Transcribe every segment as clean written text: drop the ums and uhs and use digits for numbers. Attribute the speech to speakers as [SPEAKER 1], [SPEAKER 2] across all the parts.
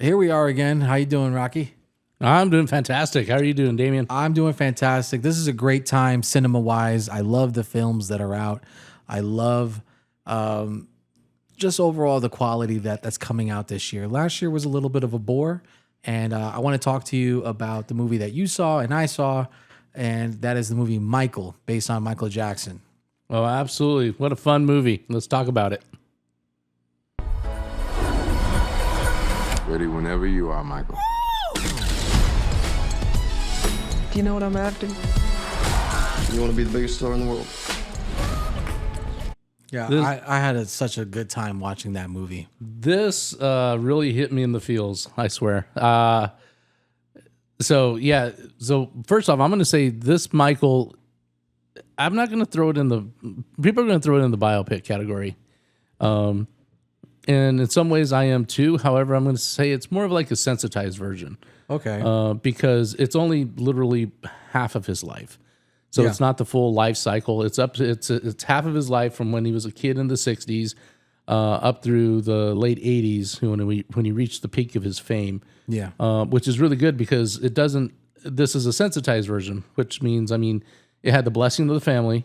[SPEAKER 1] Here we are again. How you doing, Rocky?
[SPEAKER 2] I'm doing fantastic. How are you doing, Damien?
[SPEAKER 1] I'm doing fantastic. This is a great time cinema-wise. I love the films that are out. I love just overall the quality that's coming out this year. Last year was a little bit of a bore, and I want to talk to you about the movie that you saw and I saw, and that is the movie Michael, based on Michael Jackson.
[SPEAKER 2] Oh, absolutely. What a fun movie. Let's talk about it.
[SPEAKER 3] Ready whenever you are, Michael.
[SPEAKER 4] Do you know what I'm after? You want to be the biggest star in the world?
[SPEAKER 1] Yeah, I had such a good time watching that movie.
[SPEAKER 2] This really hit me in the feels, I swear. So first off, I'm going to say this Michael, I'm not going to throw it in the, people are going to throw it in the Bio Pic category. And in some ways I am too. However, I'm going to say it's more of like a sensitized version.
[SPEAKER 1] Okay.
[SPEAKER 2] Because it's only literally half of his life. So it's not the full life cycle. It's half of his life from when he was a kid in the 60s up through the late 80s when he reached the peak of his fame.
[SPEAKER 1] Yeah.
[SPEAKER 2] Which is really good because this is a sensitized version, which means, it had the blessing of the family,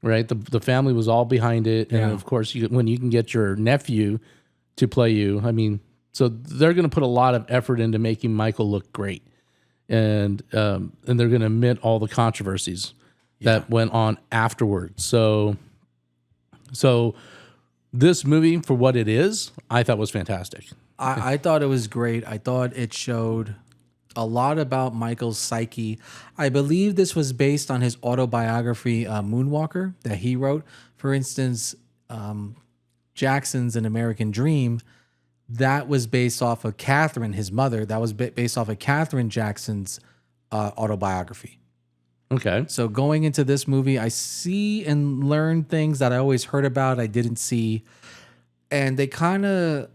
[SPEAKER 2] right? The family was all behind it. And of course, when you can get your nephew to play you, so they're going to put a lot of effort into making Michael look great. And they're going to omit all the controversies that went on afterwards. So this movie, for what it is, I thought was fantastic.
[SPEAKER 1] I thought it was great. I thought it showed a lot about Michael's psyche. I believe this was based on his autobiography, Moonwalker, that he wrote. For instance, Jackson's An American Dream, that was based off of Catherine, his mother. That was based off of Catherine Jackson's autobiography.
[SPEAKER 2] Okay.
[SPEAKER 1] So going into this movie, I see and learn things that I always heard about, I didn't see. And they kind of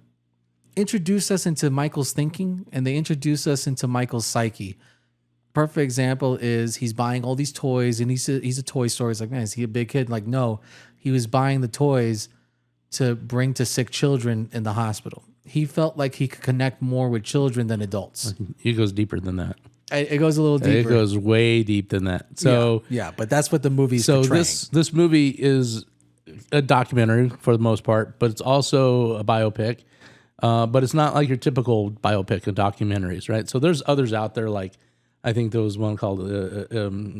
[SPEAKER 1] introduce us into Michael's thinking, and they introduce us into Michael's psyche. Perfect example is he's buying all these toys, and he's a toy store. He's like, man, is he a big kid? Like, no, he was buying the toys to bring to sick children in the hospital. He felt like he could connect more with children than adults.
[SPEAKER 2] It goes deeper than that.
[SPEAKER 1] It goes a little deeper.
[SPEAKER 2] It goes way deep than that. So
[SPEAKER 1] yeah, but that's what the movie's portraying.
[SPEAKER 2] This movie is a documentary for the most part, but it's also a biopic. But it's not like your typical biopic of documentaries, right? So there's others out there, like I think there was one called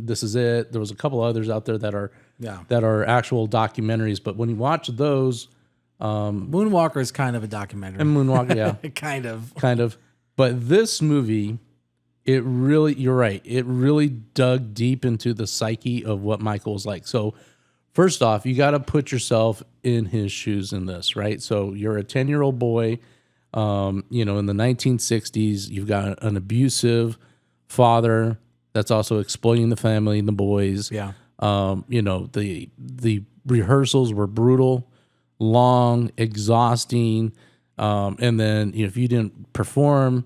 [SPEAKER 2] This Is It. There was a couple others out there that are actual documentaries. But when you watch those,
[SPEAKER 1] Moonwalker is kind of a documentary.
[SPEAKER 2] And Moonwalker, yeah,
[SPEAKER 1] kind of.
[SPEAKER 2] But this movie, you're right. It really dug deep into the psyche of what Michael was like. So first off, you got to put yourself in his shoes in this, right? So you're a 10-year-old boy, in the 1960s. You've got an abusive father that's also exploiting the family and the boys.
[SPEAKER 1] Yeah.
[SPEAKER 2] The rehearsals were brutal, long, exhausting, and then if you didn't perform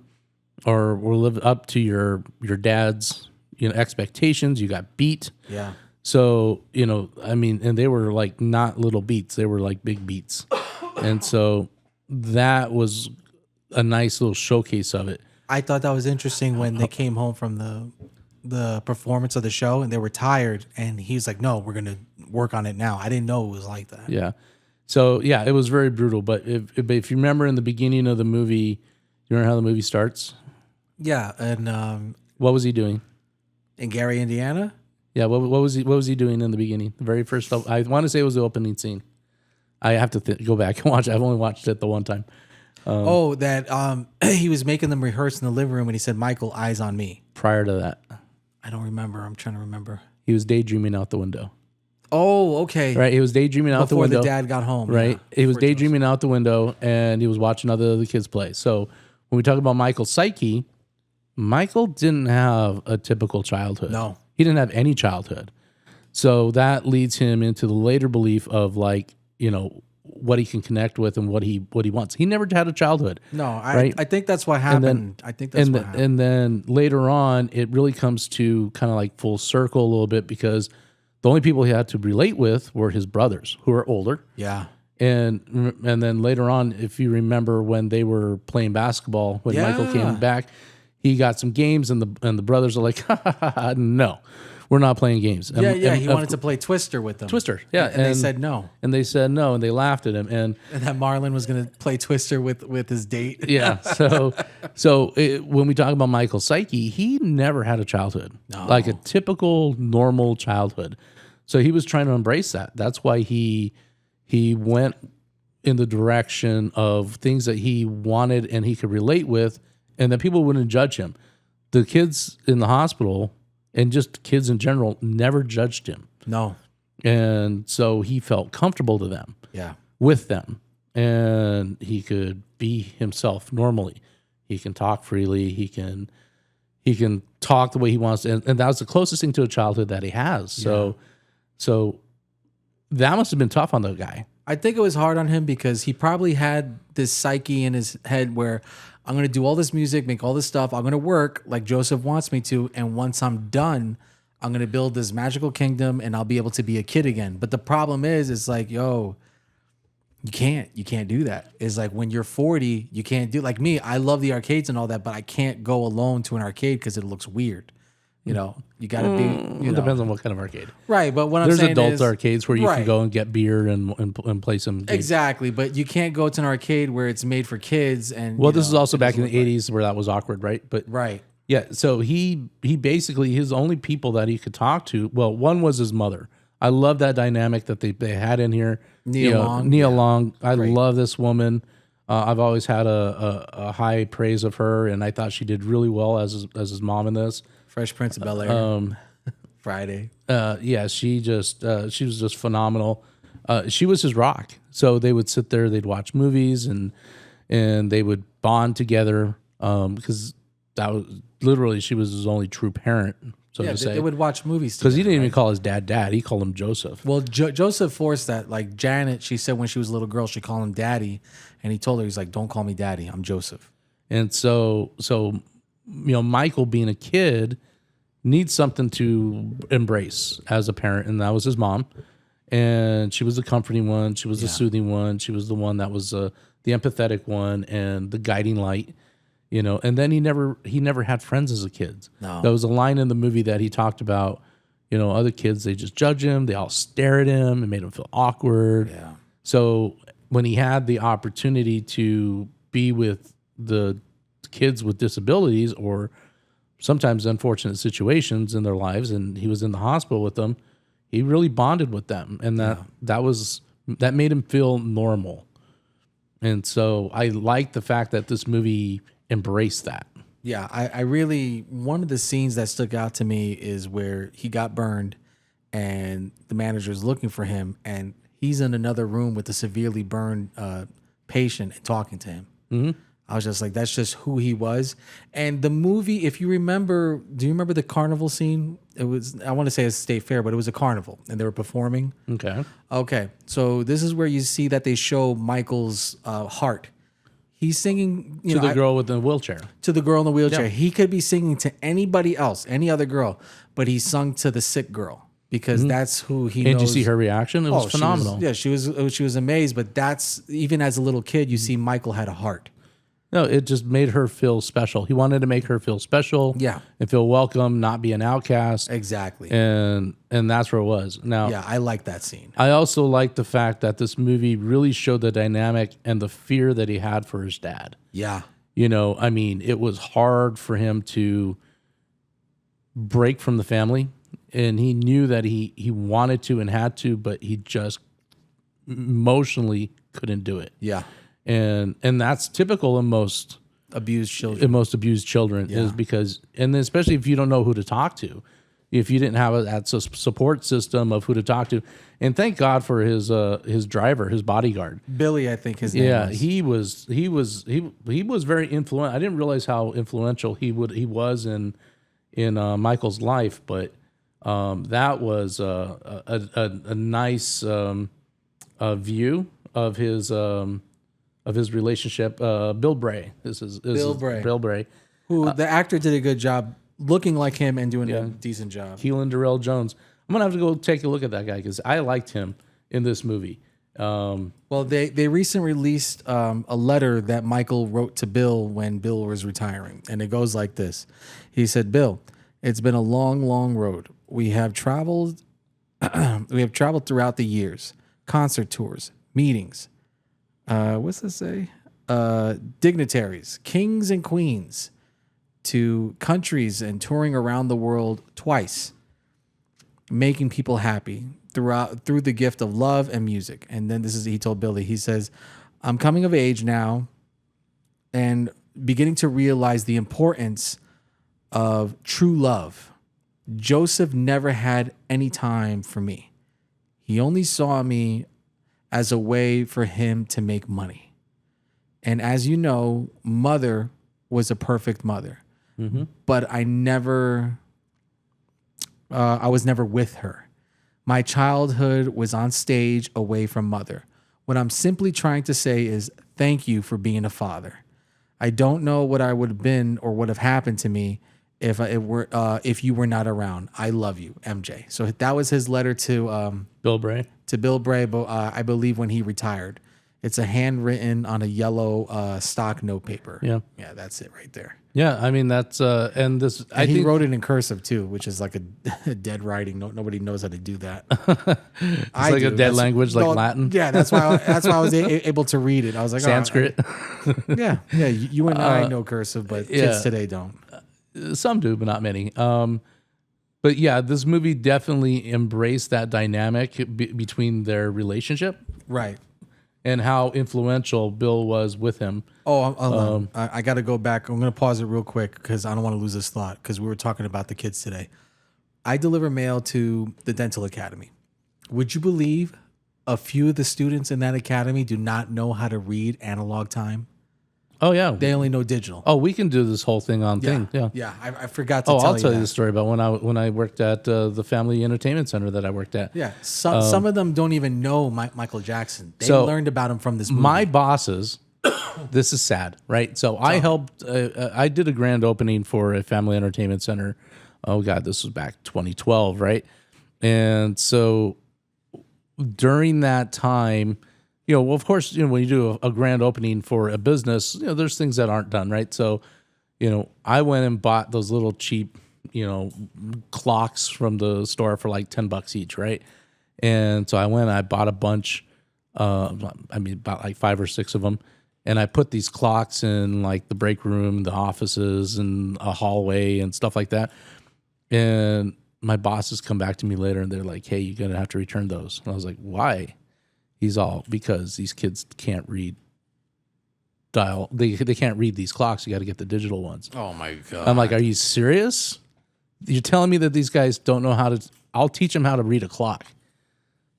[SPEAKER 2] or live up to your dad's expectations, you got beat.
[SPEAKER 1] Yeah.
[SPEAKER 2] So and they were like not little beats; they were like big beats, and so that was a nice little showcase of it.
[SPEAKER 1] I thought that was interesting when they came home from the performance of the show and they were tired, and he's like, "No, we're gonna work on it now." I didn't know it was like that.
[SPEAKER 2] Yeah. So yeah, it was very brutal. But if you remember in the beginning of the movie, you remember how the movie starts?
[SPEAKER 1] Yeah, and
[SPEAKER 2] what was he doing
[SPEAKER 1] in Gary, Indiana?
[SPEAKER 2] Yeah, what was he doing in the beginning? The very first, I want to say it was the opening scene. I have to go back and watch it. I've only watched it the one time.
[SPEAKER 1] He was making them rehearse in the living room, and he said, "Michael, eyes on me."
[SPEAKER 2] Prior to that,
[SPEAKER 1] I don't remember. I'm trying to remember.
[SPEAKER 2] He was daydreaming out the window.
[SPEAKER 1] Oh, okay.
[SPEAKER 2] Right, he was daydreaming out the window.
[SPEAKER 1] Before the dad got home.
[SPEAKER 2] Right,
[SPEAKER 1] yeah.
[SPEAKER 2] He was daydreaming out the window, and he was watching other kids play. So when we talk about Michael's psyche, Michael didn't have a typical childhood.
[SPEAKER 1] No.
[SPEAKER 2] He didn't have any childhood. So that leads him into the later belief of what he can connect with and what he wants. He never had a childhood.
[SPEAKER 1] No,
[SPEAKER 2] right?
[SPEAKER 1] I think that's what happened. I think that's what happened.
[SPEAKER 2] And then later on, it really comes to kind of like full circle a little bit because the only people he had to relate with were his brothers who are older.
[SPEAKER 1] Yeah.
[SPEAKER 2] And then later on, if you remember when they were playing basketball, when Michael came back, he got some games, and the brothers are like, ha, ha, ha, ha, no, we're not playing games.
[SPEAKER 1] He wanted to play Twister with them.
[SPEAKER 2] Twister, yeah.
[SPEAKER 1] And they said no.
[SPEAKER 2] And they said no, and they laughed at him. And
[SPEAKER 1] that Marlon was going to play Twister with his date.
[SPEAKER 2] yeah. When we talk about Michael's psyche, he never had a childhood, like a typical normal childhood. So he was trying to embrace that. That's why he went in the direction of things that he wanted and he could relate with, and that people wouldn't judge him. The kids in the hospital and just kids in general never judged him.
[SPEAKER 1] No.
[SPEAKER 2] And so he felt comfortable to them.
[SPEAKER 1] Yeah.
[SPEAKER 2] With them. And he could be himself normally. He can talk freely. He can talk the way he wants to. And that was the closest thing to a childhood that he has. So that must have been tough on the guy.
[SPEAKER 1] I think it was hard on him because he probably had this psyche in his head where I'm going to do all this music, make all this stuff. I'm going to work like Joseph wants me to. And once I'm done, I'm going to build this magical kingdom and I'll be able to be a kid again. But the problem is, it's like, yo, you can't do that. It's like when you're 40, you can't do, like me, I love the arcades and all that, but I can't go alone to an arcade because it looks weird. You know, you got to be,
[SPEAKER 2] It depends on what kind of arcade.
[SPEAKER 1] Right, but what
[SPEAKER 2] There's
[SPEAKER 1] I'm saying
[SPEAKER 2] adult
[SPEAKER 1] is,
[SPEAKER 2] arcades where you can go and get beer and play some games.
[SPEAKER 1] Exactly, but you can't go to an arcade where it's made for kids. And
[SPEAKER 2] well, this is also back in the 80s where that was awkward, right? But
[SPEAKER 1] right.
[SPEAKER 2] Yeah, so he basically, his only people that he could talk to, well, one was his mother. I love that dynamic that they had in here. Nia Long. I love this woman. I've always had a high praise of her, and I thought she did really well as his mom in this.
[SPEAKER 1] Fresh Prince of Bel-Air. Friday.
[SPEAKER 2] Yeah, she was just phenomenal. She was his rock. So they would sit there, they'd watch movies, and they would bond together because that was literally, she was his only true parent. So to say.
[SPEAKER 1] They would watch movies
[SPEAKER 2] because he didn't even call his dad. He called him Joseph.
[SPEAKER 1] Well, Joseph forced that. Like Janet, she said when she was a little girl, she called him daddy, and he told her, he's like, "Don't call me daddy. I'm Joseph."
[SPEAKER 2] And so Michael, being a kid, needs something to embrace as a parent, and that was his mom. And she was the comforting one. She was the soothing one. She was the one that was the empathetic one and the guiding light. And then he never had friends as a kid.
[SPEAKER 1] No.
[SPEAKER 2] There was a line in the movie that he talked about, other kids, they just judge him. They all stare at him. It made him feel awkward.
[SPEAKER 1] Yeah.
[SPEAKER 2] So when he had the opportunity to be with the kids with disabilities or sometimes unfortunate situations in their lives, and he was in the hospital with them, he really bonded with them. And that made him feel normal. And so I like the fact that this movie embraced that.
[SPEAKER 1] Yeah, I really, one of the scenes that stuck out to me is where he got burned and the manager is looking for him and he's in another room with a severely burned patient and talking to him. Mm-hmm. I was just like, that's just who he was. And the movie, if you remember, do you remember the carnival scene? It was, I want to say a state fair, but it was a carnival and they were performing. Okay. So this is where you see that they show Michael's heart. He's singing
[SPEAKER 2] to the girl with the wheelchair.
[SPEAKER 1] To the girl in the wheelchair.
[SPEAKER 2] Yeah.
[SPEAKER 1] He could be singing to anybody else, any other girl, but he sung to the sick girl because that's who he knows.
[SPEAKER 2] Did you see her reaction? It was phenomenal.
[SPEAKER 1] She was amazed. But that's, even as a little kid, you see Michael had a heart.
[SPEAKER 2] No, it just made her feel special. He wanted to make her feel special, and feel welcome, not be an outcast,
[SPEAKER 1] exactly.
[SPEAKER 2] And that's where it was. Now,
[SPEAKER 1] I like that scene.
[SPEAKER 2] I also like the fact that this movie really showed the dynamic and the fear that he had for his dad.
[SPEAKER 1] Yeah,
[SPEAKER 2] it was hard for him to break from the family, and he knew that he wanted to and had to, but he just emotionally couldn't do it.
[SPEAKER 1] Yeah.
[SPEAKER 2] And that's typical in most
[SPEAKER 1] abused children.
[SPEAKER 2] Is because, and especially if you don't know who to talk to, if you didn't have that support system of who to talk to. And thank God for his driver, his bodyguard,
[SPEAKER 1] Billy, I think his name was.
[SPEAKER 2] he was very influential. I didn't realize how influential he was in Michael's life, but that was a nice view of his relationship. Bill Bray. Bill Bray.
[SPEAKER 1] Who the actor did a good job looking like him and doing a decent job.
[SPEAKER 2] Keelan Darrell Jones. I'm going to have to go take a look at that guy because I liked him in this movie.
[SPEAKER 1] Well, they recently released a letter that Michael wrote to Bill when Bill was retiring, and it goes like this. He said, "Bill, it's been a long, long road. We have traveled throughout the years, concert tours, meetings. What's this say? Dignitaries, kings and queens, to countries and touring around the world twice, making people happy through the gift of love and music." And then he told Billy, he says, "I'm coming of age now and beginning to realize the importance of true love. Joseph never had any time for me. He only saw me as a way for him to make money. And as you know, mother was a perfect mother, but I was never with her. My childhood was on stage away from mother. What I'm simply trying to say is thank you for being a father. I don't know what I would have been or would have happened to me if you were not around. I love you, MJ." So that was his letter to
[SPEAKER 2] Bill Bray.
[SPEAKER 1] But I believe when he retired. It's a handwritten on a yellow stock note paper.
[SPEAKER 2] Yeah,
[SPEAKER 1] that's it right there.
[SPEAKER 2] Yeah, I mean that's and this.
[SPEAKER 1] And he wrote it in cursive too, which is like a dead writing. Nobody knows how to do that.
[SPEAKER 2] It's like a dead language, like Latin.
[SPEAKER 1] Yeah, that's why I was able to read it. I was like,
[SPEAKER 2] Sanskrit.
[SPEAKER 1] Yeah. You and I know cursive, but kids today don't.
[SPEAKER 2] Some do, but not many. But yeah, this movie definitely embraced that dynamic between their relationship,
[SPEAKER 1] right?
[SPEAKER 2] And how influential Bill was with him.
[SPEAKER 1] Oh, I got to go back. I'm going to pause it real quick because I don't want to lose this thought because we were talking about the kids today. I deliver mail to the dental academy. Would you believe a few of the students in that academy do not know how to read analog time?
[SPEAKER 2] Oh, yeah.
[SPEAKER 1] They only know digital.
[SPEAKER 2] Oh, we can do this whole thing on thing. Yeah.
[SPEAKER 1] Yeah, I forgot to tell you.
[SPEAKER 2] I'll tell you
[SPEAKER 1] that.
[SPEAKER 2] the story about when I worked at the family entertainment center that I worked at.
[SPEAKER 1] Yeah, some of them don't even know Michael Jackson. They learned about him from this movie.
[SPEAKER 2] My bosses, this is sad, right? So I helped, I did a grand opening for a family entertainment center. Oh, God, this was back 2012, right? And so during that time, well, of course, when you do a grand opening for a business, there's things that aren't done, right? So, I went and bought those little cheap, clocks from the store for like $10 each, right? And so I went and I bought a bunch, about like 5 or 6 of them. And I put these clocks in like the break room, the offices, and a hallway and stuff like that. And my bosses come back to me later and they're like, "Hey, you're going to have to return those." And I was like, "Why?" He's all, "Because these kids can't read they can't read these clocks. You got to get the digital ones."
[SPEAKER 1] Oh my God.
[SPEAKER 2] I'm like, "Are you serious? You're telling me that these guys don't know how to, I'll teach them how to read a clock."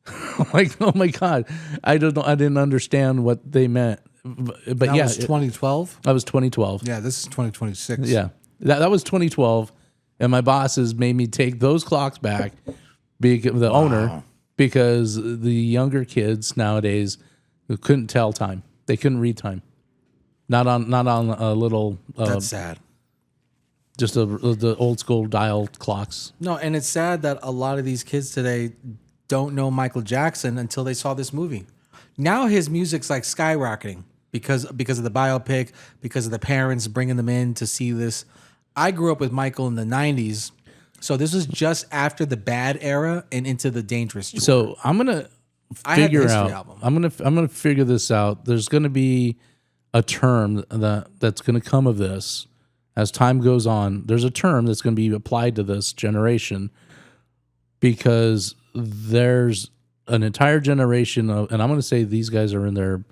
[SPEAKER 2] I'm like, oh my God. I didn't understand what they meant. But
[SPEAKER 1] that
[SPEAKER 2] yeah.
[SPEAKER 1] was 2012?
[SPEAKER 2] That was 2012.
[SPEAKER 1] Yeah, this is 2026.
[SPEAKER 2] Yeah. That was 2012. And my bosses made me take those clocks back, the owner, because the younger kids nowadays couldn't tell time. They couldn't read time. Not on a little.
[SPEAKER 1] That's sad.
[SPEAKER 2] Just the old school dial clocks.
[SPEAKER 1] No, and it's sad that a lot of these kids today don't know Michael Jackson until they saw this movie. Now his music's like skyrocketing because of the biopic, because of the parents bringing them in to see this. I grew up with Michael in the 90s. So this was just after the bad era and into the dangerous tour.
[SPEAKER 2] So I'm gonna figure out.
[SPEAKER 1] Album.
[SPEAKER 2] I'm gonna figure this out. There's gonna be a term that's gonna come of this as time goes on. There's a term that's gonna be applied to this generation because there's an entire generation of, and I'm gonna say these guys are in their,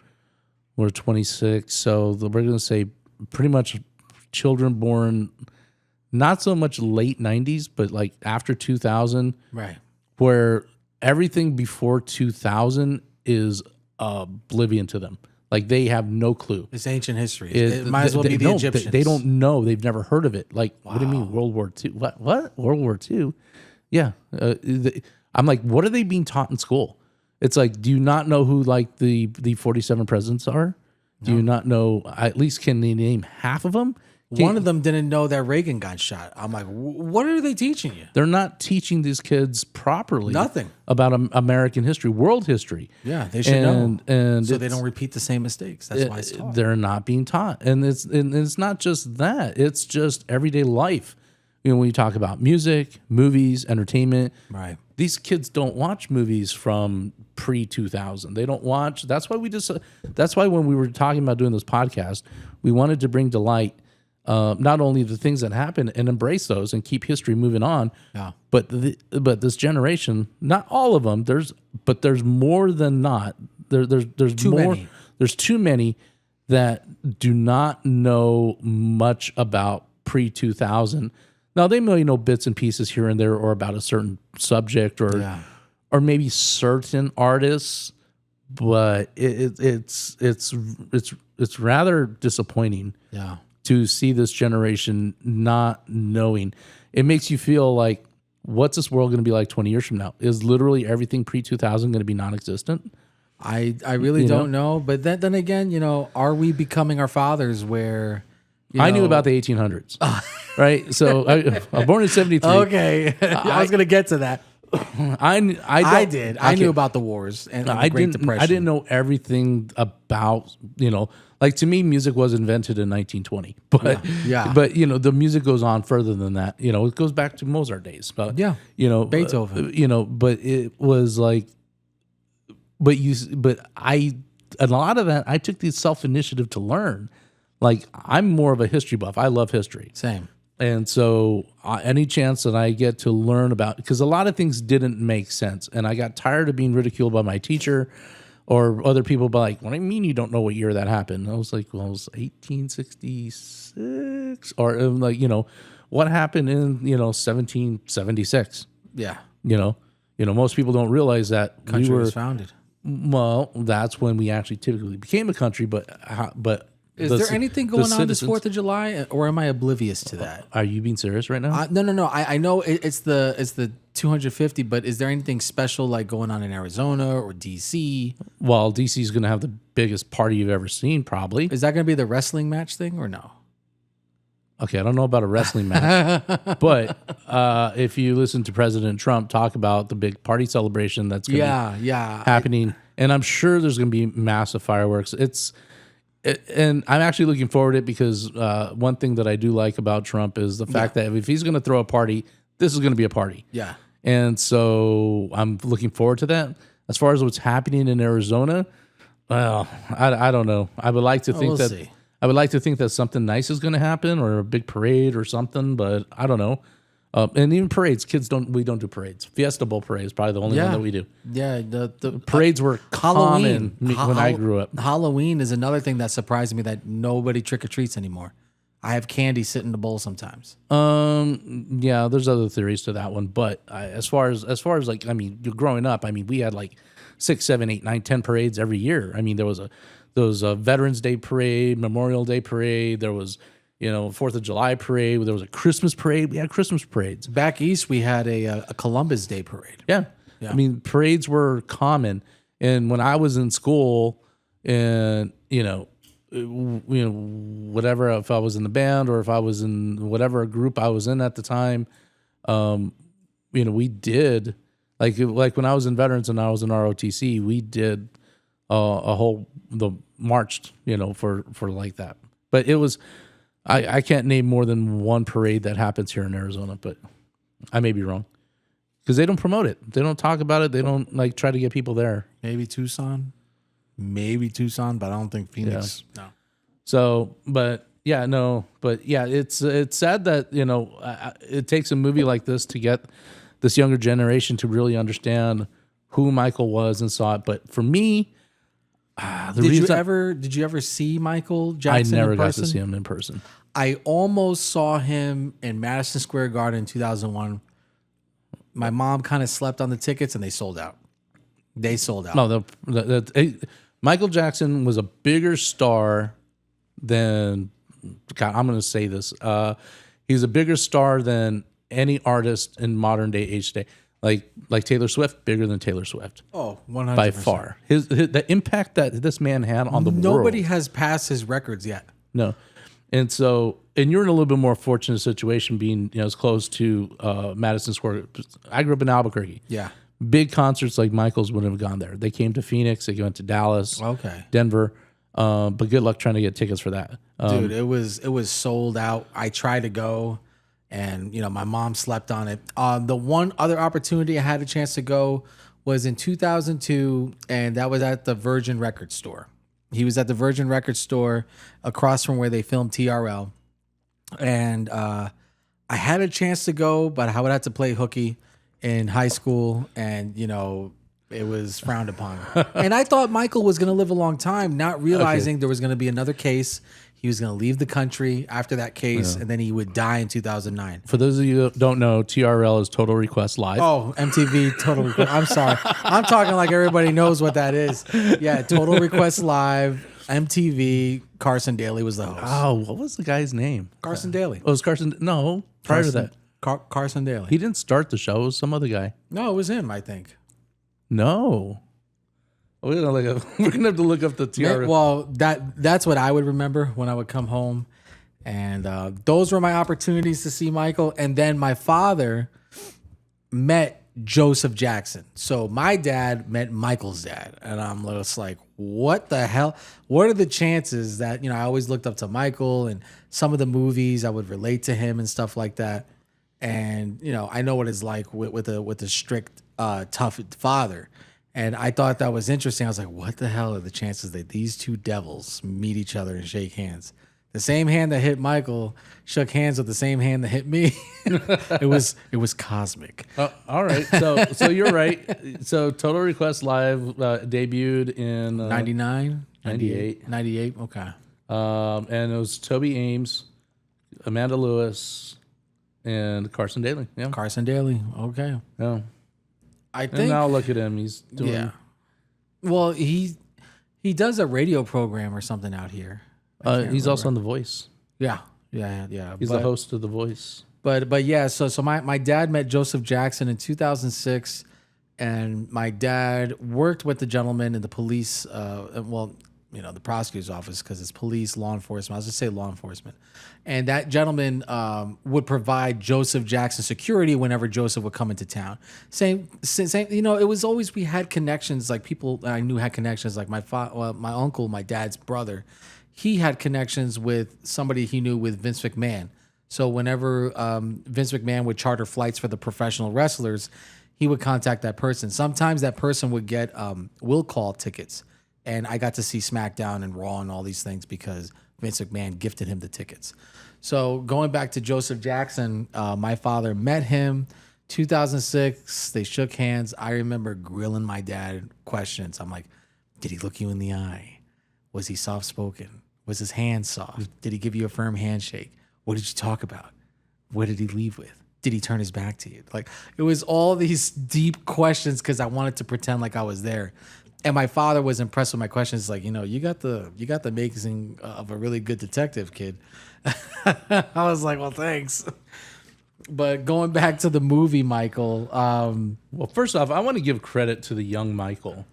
[SPEAKER 2] we're 26, so we're gonna say pretty much children born. Not so much late 90s, but like after 2000,
[SPEAKER 1] right?
[SPEAKER 2] Where everything before 2000 is oblivion to them. Like they have no clue.
[SPEAKER 1] It's ancient history. It might as well be the Egyptians.
[SPEAKER 2] They don't know. They've never heard of it. Like, what do you mean World War II? What? World War II? Yeah. I'm like, what are they being taught in school? It's like, do you not know who like the 47 presidents are? Do you not know, at least can they name half of them?
[SPEAKER 1] One of them didn't know that Reagan got shot. I'm like, what are they teaching you?
[SPEAKER 2] They're not teaching these kids properly.
[SPEAKER 1] Nothing
[SPEAKER 2] about American history, world history.
[SPEAKER 1] Yeah, they should know.
[SPEAKER 2] And
[SPEAKER 1] so they don't repeat the same mistakes. That's why it's taught.
[SPEAKER 2] They're not being taught. And it's not just that. It's just everyday life. When you talk about music, movies, entertainment.
[SPEAKER 1] Right.
[SPEAKER 2] These kids don't watch movies from pre-2000. They don't watch. That's why when we were talking about doing this podcast, we wanted to bring to light not only the things that happen and embrace those and keep history moving on, but this generation, not all of them. There's more than not. There's
[SPEAKER 1] too
[SPEAKER 2] more.
[SPEAKER 1] Many.
[SPEAKER 2] There's too many that do not know much about pre-2000. Now they may know bits and pieces here and there, or about a certain subject, or maybe certain artists, but it's rather disappointing.
[SPEAKER 1] Yeah.
[SPEAKER 2] To see this generation not knowing. It makes you feel like, what's this world going to be like 20 years from now? Is literally everything pre-2000 going to be non-existent?
[SPEAKER 1] I really don't know. But then again, are we becoming our fathers where...
[SPEAKER 2] I knew about the 1800s, right? So I'm born in 73.
[SPEAKER 1] Okay. I was going to get to that. I did. I knew about the wars and the Great Depression.
[SPEAKER 2] I didn't know everything about, like to me, music was invented in 1920, but but the music goes on further than that. It goes back to Mozart days, but
[SPEAKER 1] Beethoven,
[SPEAKER 2] but it was like, but a lot of that, I took the self-initiative to learn. Like, I'm more of a history buff. I love history.
[SPEAKER 1] Same.
[SPEAKER 2] And so any chance that I get to learn about, because a lot of things didn't make sense. And I got tired of being ridiculed by my teacher or other people by like, what do you mean you don't know what year that happened? And I was like, well, it was 1866. Or like, what happened in, 1776?
[SPEAKER 1] Yeah.
[SPEAKER 2] Most people don't realize that
[SPEAKER 1] Country was founded.
[SPEAKER 2] Well, that's when we actually typically became a country, but
[SPEAKER 1] is there anything going on this 4th of July, or am I oblivious to that?
[SPEAKER 2] Are you being serious right now?
[SPEAKER 1] No. I know it's the 250, but is there anything special like going on in Arizona or DC?
[SPEAKER 2] Well, DC is going to have the biggest party you've ever seen, probably.
[SPEAKER 1] Is that going to be the wrestling match thing or no?
[SPEAKER 2] Okay, I don't know about a wrestling match, but if you listen to President Trump talk about the big party celebration that's going to be happening, and I'm sure there's going to be massive fireworks. And I'm actually looking forward to it because one thing that I do like about Trump is the fact that if he's going to throw a party, this is going to be a party.
[SPEAKER 1] Yeah.
[SPEAKER 2] And so I'm looking forward to that. As far as what's happening in Arizona, well, I don't know. I would like to think I would like to think that something nice is going to happen, or a big parade or something, but I don't know. And even parades, we don't do parades. Fiesta Bowl parade is probably the only one that we do.
[SPEAKER 1] Yeah, the
[SPEAKER 2] parades were common when I grew up.
[SPEAKER 1] Halloween is another thing that surprised me, that nobody trick or treats anymore. I have candy sit in the bowl sometimes.
[SPEAKER 2] Yeah, there's other theories to that one, but as far as like, I mean, growing up, I mean, we had like 6, 7, 8, 9, 10 parades every year. I mean, there was a Veterans Day parade, Memorial Day parade. There was 4th of July parade. There was a Christmas parade. We had Christmas parades.
[SPEAKER 1] Back east, we had a Columbus Day parade.
[SPEAKER 2] Yeah. I mean, parades were common. And when I was in school, and whatever, if I was in the band or if I was in whatever group I was in at the time, we did like when I was in Veterans and I was in ROTC, we did the marched, for like that. But it was. I can't name more than one parade that happens here in Arizona, but I may be wrong because they don't promote it. They don't talk about it. They don't like try to get people there.
[SPEAKER 1] Maybe Tucson, but I don't think Phoenix. Yeah. No.
[SPEAKER 2] So, but yeah, it's sad that it takes a movie like this to get this younger generation to really understand who Michael was and saw it. But for me. Did you ever see Michael Jackson?
[SPEAKER 1] I
[SPEAKER 2] never got to see him in person.
[SPEAKER 1] I almost saw him in Madison Square Garden in 2001. My mom kind of slept on the tickets and they sold out. No,
[SPEAKER 2] Michael Jackson was a bigger star than, God, I'm going to say this. He's a bigger star than any artist in modern day age today. Like Taylor Swift, bigger than Taylor Swift.
[SPEAKER 1] Oh, 100%.
[SPEAKER 2] By far. The impact that this man had on the world.
[SPEAKER 1] Nobody has passed his records yet.
[SPEAKER 2] No. And so and you're in a little bit more fortunate situation being, as close to Madison Square. I grew up in Albuquerque.
[SPEAKER 1] Yeah.
[SPEAKER 2] Big concerts like Michael's wouldn't have gone there. They came to Phoenix. They went to Dallas.
[SPEAKER 1] Okay.
[SPEAKER 2] Denver. But good luck trying to get tickets for that.
[SPEAKER 1] Dude, it was sold out. I tried to go, and my mom slept on it. The one other opportunity I had a chance to go was in 2002, and that was at the Virgin Record store. He was at the Virgin Record store across from where they filmed TRL, and I had a chance to go, but I would have to play hooky in high school, and it was frowned upon. And I thought Michael was going to live a long time, not realizing there was going to be another case. He was going to leave the country after that case, and then he would die in 2009.
[SPEAKER 2] For those of you that don't know, TRL is Total Request Live.
[SPEAKER 1] Oh, MTV Total Request. I'm sorry. I'm talking like everybody knows what that is. Yeah, Total Request Live, MTV, Carson Daly was the host.
[SPEAKER 2] Oh, what was the guy's name?
[SPEAKER 1] Carson Daly.
[SPEAKER 2] Oh, it was Carson. No, prior to that.
[SPEAKER 1] Carson Daly.
[SPEAKER 2] He didn't start the show. It was some other guy.
[SPEAKER 1] No, it was him, I think.
[SPEAKER 2] No. We're gonna have to look up the TRL.
[SPEAKER 1] Well, that's what I would remember when I would come home, and those were my opportunities to see Michael. And then my father met Joseph Jackson, so my dad met Michael's dad, and I'm just like, what the hell? What are the chances that I always looked up to Michael, and some of the movies I would relate to him and stuff like that, and I know what it's like with a strict, tough father. And I thought that was interesting. I was like, what the hell are the chances that these two devils meet each other and shake hands? The same hand that hit Michael shook hands with the same hand that hit me. It was cosmic.
[SPEAKER 2] All right. So you're right. So Total Request Live debuted in
[SPEAKER 1] 99?
[SPEAKER 2] 98.
[SPEAKER 1] 98, okay.
[SPEAKER 2] And it was Toby Ames, Amanda Lewis, and Carson Daly. Yeah.
[SPEAKER 1] Carson Daly, okay.
[SPEAKER 2] Yeah.
[SPEAKER 1] I think.
[SPEAKER 2] And now look at him. He's doing.
[SPEAKER 1] Yeah. Well, he does a radio program or something out here.
[SPEAKER 2] He's also on The Voice.
[SPEAKER 1] Yeah.
[SPEAKER 2] He's the host of The Voice.
[SPEAKER 1] But yeah, so my dad met Joseph Jackson in 2006, and my dad worked with the gentleman in the police, the prosecutor's office, because it's police, law enforcement. I was just say law enforcement. And that gentleman would provide Joseph Jackson security whenever Joseph would come into town. Same. It was always, we had connections, like people I knew had connections, like my uncle, my dad's brother. He had connections with somebody he knew with Vince McMahon. So whenever Vince McMahon would charter flights for the professional wrestlers, he would contact that person. Sometimes that person would get will call tickets. And I got to see SmackDown and Raw and all these things because Vince McMahon gifted him the tickets. So going back to Joseph Jackson, my father met him 2006. They shook hands. I remember grilling my dad questions. I'm like, did he look you in the eye? Was he soft-spoken? Was his hand soft? Did he give you a firm handshake? What did you talk about? What did he leave with? Did he turn his back to you? Like, it was all these deep questions because I wanted to pretend like I was there. And my father was impressed with my questions. Like, you got the making of a really good detective, kid. I was like, well, thanks. But going back to the movie, Michael.
[SPEAKER 2] Well, first off, I want to give credit to the young Michael,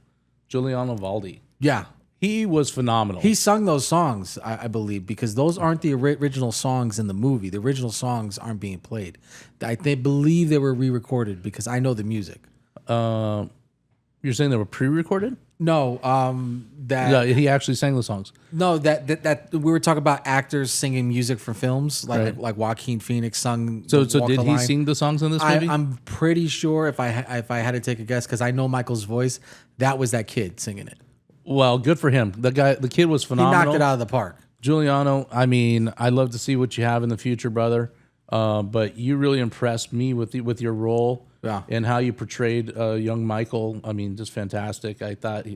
[SPEAKER 2] Giuliano Valdi.
[SPEAKER 1] Yeah.
[SPEAKER 2] He was phenomenal.
[SPEAKER 1] He sung those songs, I believe, because those aren't the original songs in the movie. The original songs aren't being played. They believe they were re-recorded because I know the music.
[SPEAKER 2] You're saying they were pre-recorded?
[SPEAKER 1] No,
[SPEAKER 2] Yeah, he actually sang the songs.
[SPEAKER 1] No, that we were talking about actors singing music for films, like Joaquin Phoenix sung.
[SPEAKER 2] So did he sing the songs in this movie?
[SPEAKER 1] I'm pretty sure if I had to take a guess, because I know Michael's voice, that was that kid singing it.
[SPEAKER 2] Well, good for him. The kid was phenomenal.
[SPEAKER 1] He knocked it out of the park.
[SPEAKER 2] Giuliano, I mean, I'd love to see what you have in the future, brother. But you really impressed me with your role.
[SPEAKER 1] Yeah.
[SPEAKER 2] And how you portrayed young Michael. I mean, just fantastic. I thought,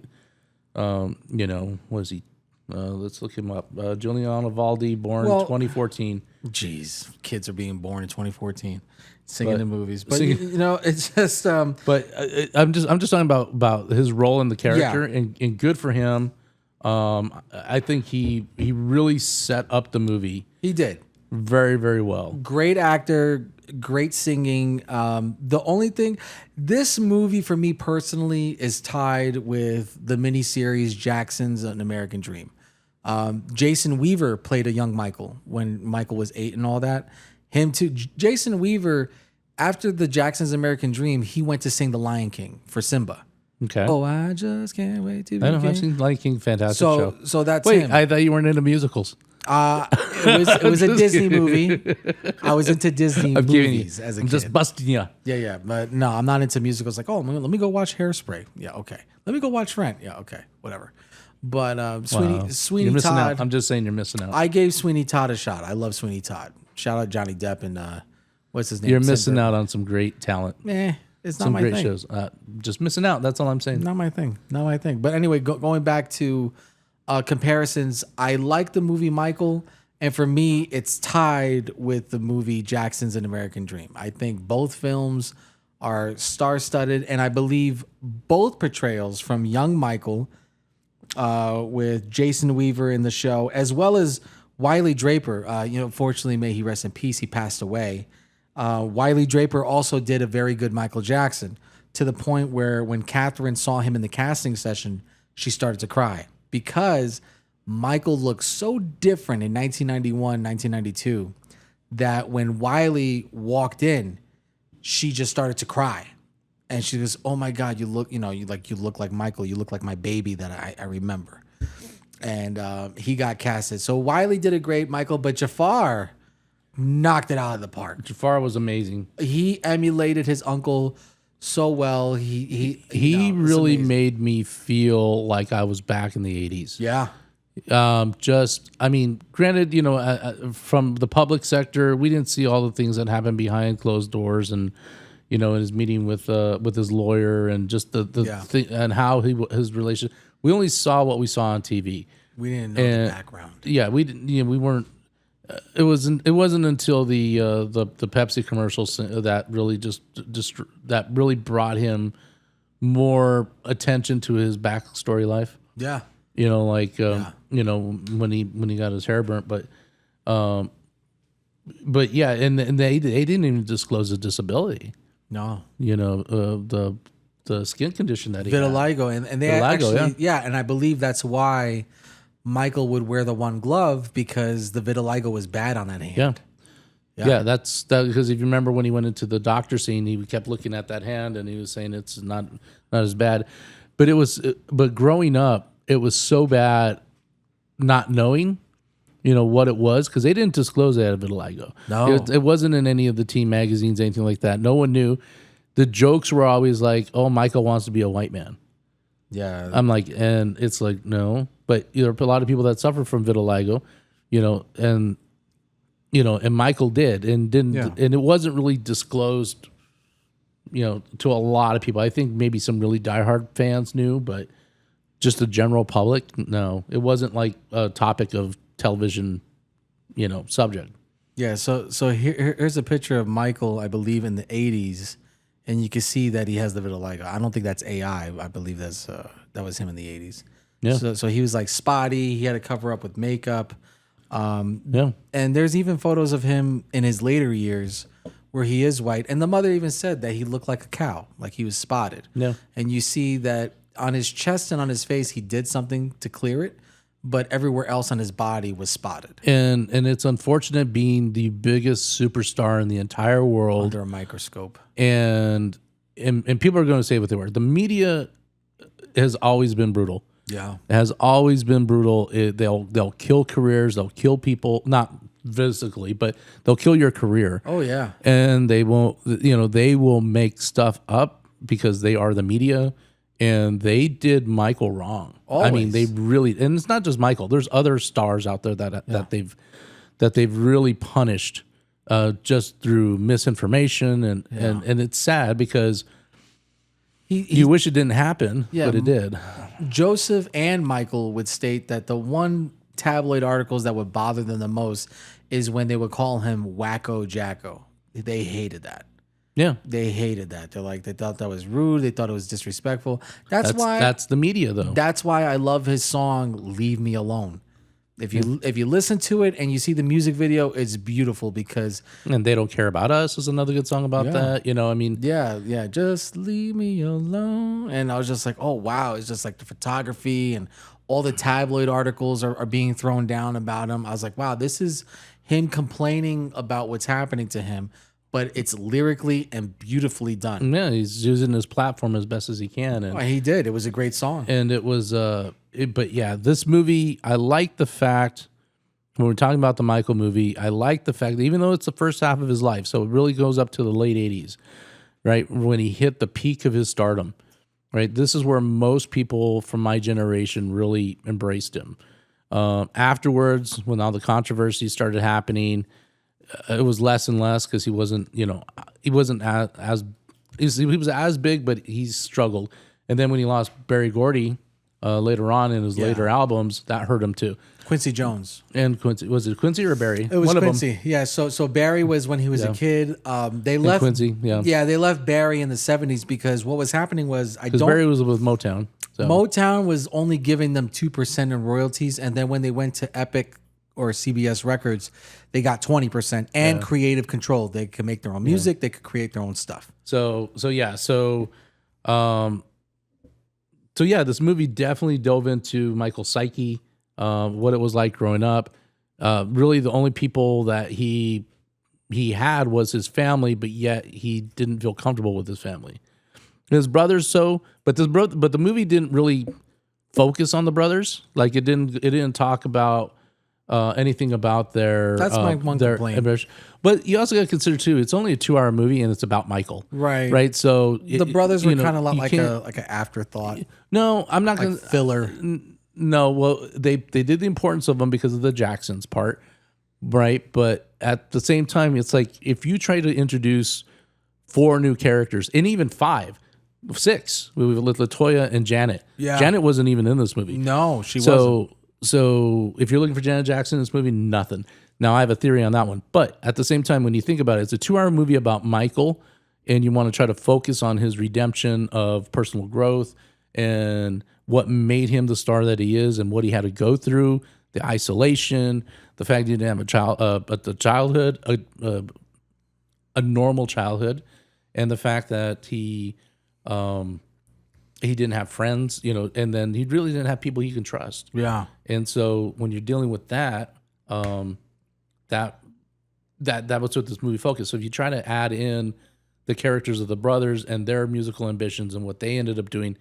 [SPEAKER 2] was he? Let's look him up. Giuliano Valdi, born 2014.
[SPEAKER 1] Jeez, kids are being born in 2014, singing in movies. But it's just.
[SPEAKER 2] But I'm just talking about his role in the character, and good for him. I think he really set up the movie.
[SPEAKER 1] He did
[SPEAKER 2] very, very well.
[SPEAKER 1] Great actor. Great singing. The only thing, this movie for me personally is tied with the miniseries Jackson's An American Dream. Jason Weaver played a young Michael when Michael was 8 and all that. Him too. Jason Weaver, after the Jackson's American Dream, he went to sing The Lion King for Simba.
[SPEAKER 2] Okay.
[SPEAKER 1] Oh, I just can't wait to be
[SPEAKER 2] I know.
[SPEAKER 1] king.
[SPEAKER 2] I've seen Lion King. Fantastic show.
[SPEAKER 1] So that's
[SPEAKER 2] Wait,
[SPEAKER 1] him.
[SPEAKER 2] I thought you weren't into musicals.
[SPEAKER 1] It was a Disney movie. I was into Disney movies as a
[SPEAKER 2] I'm
[SPEAKER 1] kid.
[SPEAKER 2] just busting you.
[SPEAKER 1] Yeah. But no, I'm not into musicals. Like, oh, let me go watch Hairspray. Yeah, okay. Let me go watch Rent. Yeah, okay. Whatever. But Sweeney
[SPEAKER 2] You're missing
[SPEAKER 1] Todd.
[SPEAKER 2] out. I'm just saying you're missing out.
[SPEAKER 1] I gave Sweeney Todd a shot. I love Sweeney Todd. Shout out Johnny Depp and what's his name?
[SPEAKER 2] You're missing out on some great talent.
[SPEAKER 1] It's not
[SPEAKER 2] Some
[SPEAKER 1] my
[SPEAKER 2] great
[SPEAKER 1] thing.
[SPEAKER 2] shows. Just missing out. That's all I'm saying.
[SPEAKER 1] Not my thing. Not my thing. But anyway, going back to comparisons, I like the movie Michael, and for me, it's tied with the movie Jackson's An American Dream. I think both films are star-studded, and I believe both portrayals from young Michael with Jason Weaver in the show, as well as Wiley Draper. Fortunately, may he rest in peace. He passed away. Wiley Draper also did a very good Michael Jackson, to the point where when Catherine saw him in the casting session, she started to cry because Michael looked so different in 1991, 1992 that when Wiley walked in, she just started to cry. And she goes, "Oh my God, you look like Michael. You look like my baby that I remember." And he got casted. So Wiley did a great Michael, but Jafar knocked it out of the park.
[SPEAKER 2] Jafar was amazing.
[SPEAKER 1] He emulated his uncle so well. He
[SPEAKER 2] Really made me feel like I was back in the 80s.
[SPEAKER 1] Yeah.
[SPEAKER 2] Granted, from the public sector, we didn't see all the things that happened behind closed doors, and in his meeting with his lawyer, and just the thing, and how his relation. We only saw what we saw on TV.
[SPEAKER 1] We didn't know the background.
[SPEAKER 2] Yeah, we didn't. We weren't. It wasn't until the Pepsi commercials that really that really brought him more attention to his backstory life.
[SPEAKER 1] Yeah.
[SPEAKER 2] When he got his hair burnt, but yeah, and they didn't even disclose the disability.
[SPEAKER 1] No.
[SPEAKER 2] The skin condition that he had.
[SPEAKER 1] Vitiligo, and they
[SPEAKER 2] Vitiligo,
[SPEAKER 1] actually, and I believe that's why Michael would wear the one glove, because the vitiligo was bad on that hand.
[SPEAKER 2] Yeah, that's because if you remember when he went into the doctor scene, he kept looking at that hand and he was saying it's not as bad, but growing up, it was so bad not knowing, what it was, because they didn't disclose they had vitiligo.
[SPEAKER 1] No,
[SPEAKER 2] it wasn't in any of the teen magazines, anything like that. No one knew. The jokes were always like, "Oh, Michael wants to be a white man."
[SPEAKER 1] Yeah,
[SPEAKER 2] I'm like, and it's like, no, but there are a lot of people that suffer from vitiligo, and Michael did and didn't, and it wasn't really disclosed, to a lot of people. I think maybe some really diehard fans knew, but just the general public, no, it wasn't like a topic of television, subject.
[SPEAKER 1] Yeah. So here's a picture of Michael, I believe in the 80s. And you can see that he has the vitiligo. I don't think that's AI. I believe that was him in the 80s. Yeah. So he was like spotty. He had to cover up with makeup. And there's even photos of him in his later years where he is white. And the mother even said that he looked like a cow, like he was spotted.
[SPEAKER 2] Yeah.
[SPEAKER 1] And you see that on his chest and on his face, he did something to clear it, but everywhere else on his body was spotted.
[SPEAKER 2] And it's unfortunate, being the biggest superstar in the entire world
[SPEAKER 1] Under a microscope.
[SPEAKER 2] And people are going to say what they were. The media has always been brutal.
[SPEAKER 1] Yeah.
[SPEAKER 2] It has always been brutal. They'll kill careers. They'll kill people, not physically, but they'll kill your career.
[SPEAKER 1] Oh yeah.
[SPEAKER 2] And they won't. They will make stuff up because they are the media, and they did Michael wrong.
[SPEAKER 1] Always.
[SPEAKER 2] I mean, they really, and it's not just Michael. There's other stars out there that they've really punished just through misinformation, and it's sad because you wish it didn't happen, but it did.
[SPEAKER 1] Joseph and Michael would state that the one tabloid articles that would bother them the most is when they would call him Wacko Jacko. They hated that.
[SPEAKER 2] Yeah,
[SPEAKER 1] they hated that. They thought that was rude. They thought it was disrespectful. That's why
[SPEAKER 2] that's the media, though.
[SPEAKER 1] That's why I love his song "Leave Me Alone." If you listen to it and you see the music video, it's beautiful because
[SPEAKER 2] and They Don't Care About Us is another good song about that. Just
[SPEAKER 1] leave me alone. And I was just like, oh wow, it's just like the photography and all the tabloid articles are being thrown down about him. I was like, wow, this is him complaining about what's happening to him, but it's lyrically and beautifully done.
[SPEAKER 2] Yeah, he's using his platform as best as he can, and
[SPEAKER 1] He did. It was a great song.
[SPEAKER 2] and it was but yeah, this movie, I like the fact when we're talking about the Michael movie, I like the fact that even though it's the first half of his life, so it really goes up to the late 80s, right? When he hit the peak of his stardom, right? This is where most people from my generation really embraced him. Afterwards, when all the controversy started happening, it was less and less because he wasn't as he was as big, but he struggled. And then when he lost Berry Gordy later on in his later albums, that hurt him too.
[SPEAKER 1] Quincy Jones.
[SPEAKER 2] And Quincy, was it Quincy or Barry?
[SPEAKER 1] It was
[SPEAKER 2] One
[SPEAKER 1] Quincy.
[SPEAKER 2] of them.
[SPEAKER 1] Yeah. So Barry was when he was a kid. They left
[SPEAKER 2] Quincy. Yeah.
[SPEAKER 1] Yeah, they left Barry in the 70s because what was happening was
[SPEAKER 2] Because Barry was with Motown. So.
[SPEAKER 1] Motown was only giving them 2% in royalties, and then when they went to Epic or CBS Records, they got 20% and creative control. They could make their own music. They could create their own stuff.
[SPEAKER 2] So this movie definitely dove into Michael's psyche, what it was like growing up. Really, the only people that he had was his family, but yet he didn't feel comfortable with his family. His brothers, but the movie didn't really focus on the brothers. Like it didn't talk about anything about their.
[SPEAKER 1] That's my one complaint.
[SPEAKER 2] But you also got to consider too, it's only a 2-hour movie and it's about Michael,
[SPEAKER 1] Right.
[SPEAKER 2] Right. So
[SPEAKER 1] The brothers were kind of like
[SPEAKER 2] an
[SPEAKER 1] afterthought,
[SPEAKER 2] No, I'm not
[SPEAKER 1] like
[SPEAKER 2] going to
[SPEAKER 1] filler.
[SPEAKER 2] No, well, they did the importance of them because of the Jacksons part, right? But at the same time, it's like if you try to introduce 4 new characters, and even 5, 6, with LaToya and Janet.
[SPEAKER 1] Yeah.
[SPEAKER 2] Janet wasn't even in this movie.
[SPEAKER 1] No, she wasn't.
[SPEAKER 2] So if you're looking for Janet Jackson in this movie, nothing. Now I have a theory on that one, but at the same time, when you think about it, it's a 2-hour movie about Michael, and you want to try to focus on his redemption of personal growth and what made him the star that he is and what he had to go through, the isolation, the fact he didn't have a normal childhood, and the fact that he didn't have friends, and then he really didn't have people he can trust.
[SPEAKER 1] Yeah.
[SPEAKER 2] And so when you're dealing with that, that was what this movie focused. So if you try to add in the characters of the brothers and their musical ambitions and what they ended up doing,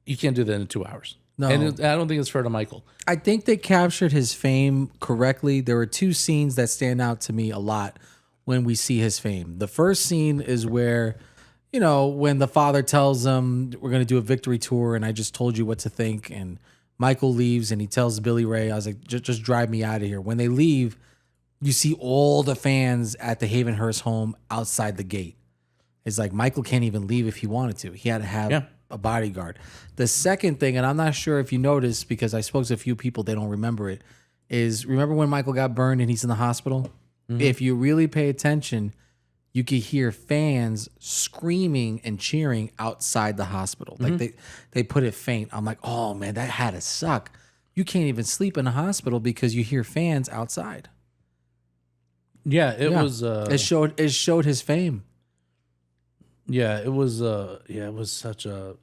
[SPEAKER 2] you can't do that in 2 hours.
[SPEAKER 1] No.
[SPEAKER 2] And I don't think it's fair to Michael.
[SPEAKER 1] I think they captured his fame correctly. There were 2 scenes that stand out to me a lot when we see his fame. The first scene is where, when the father tells him, we're going to do a victory tour and I just told you what to think. And Michael leaves and he tells Billy Ray, I was like, just drive me out of here. When they leave, you see all the fans at the Havenhurst home outside the gate. It's like Michael can't even leave if he wanted to. He had to have a bodyguard. The second thing, and I'm not sure if you noticed because I spoke to a few people, they don't remember it, is remember when Michael got burned and he's in the hospital? Mm-hmm. If you really pay attention, you could hear fans screaming and cheering outside the hospital.
[SPEAKER 2] Mm-hmm.
[SPEAKER 1] Like they put it faint. I'm like, oh man, that had to suck. You can't even sleep in a hospital because you hear fans outside.
[SPEAKER 2] Yeah, it was.
[SPEAKER 1] It showed his fame.
[SPEAKER 2] Yeah, it was. It was such a.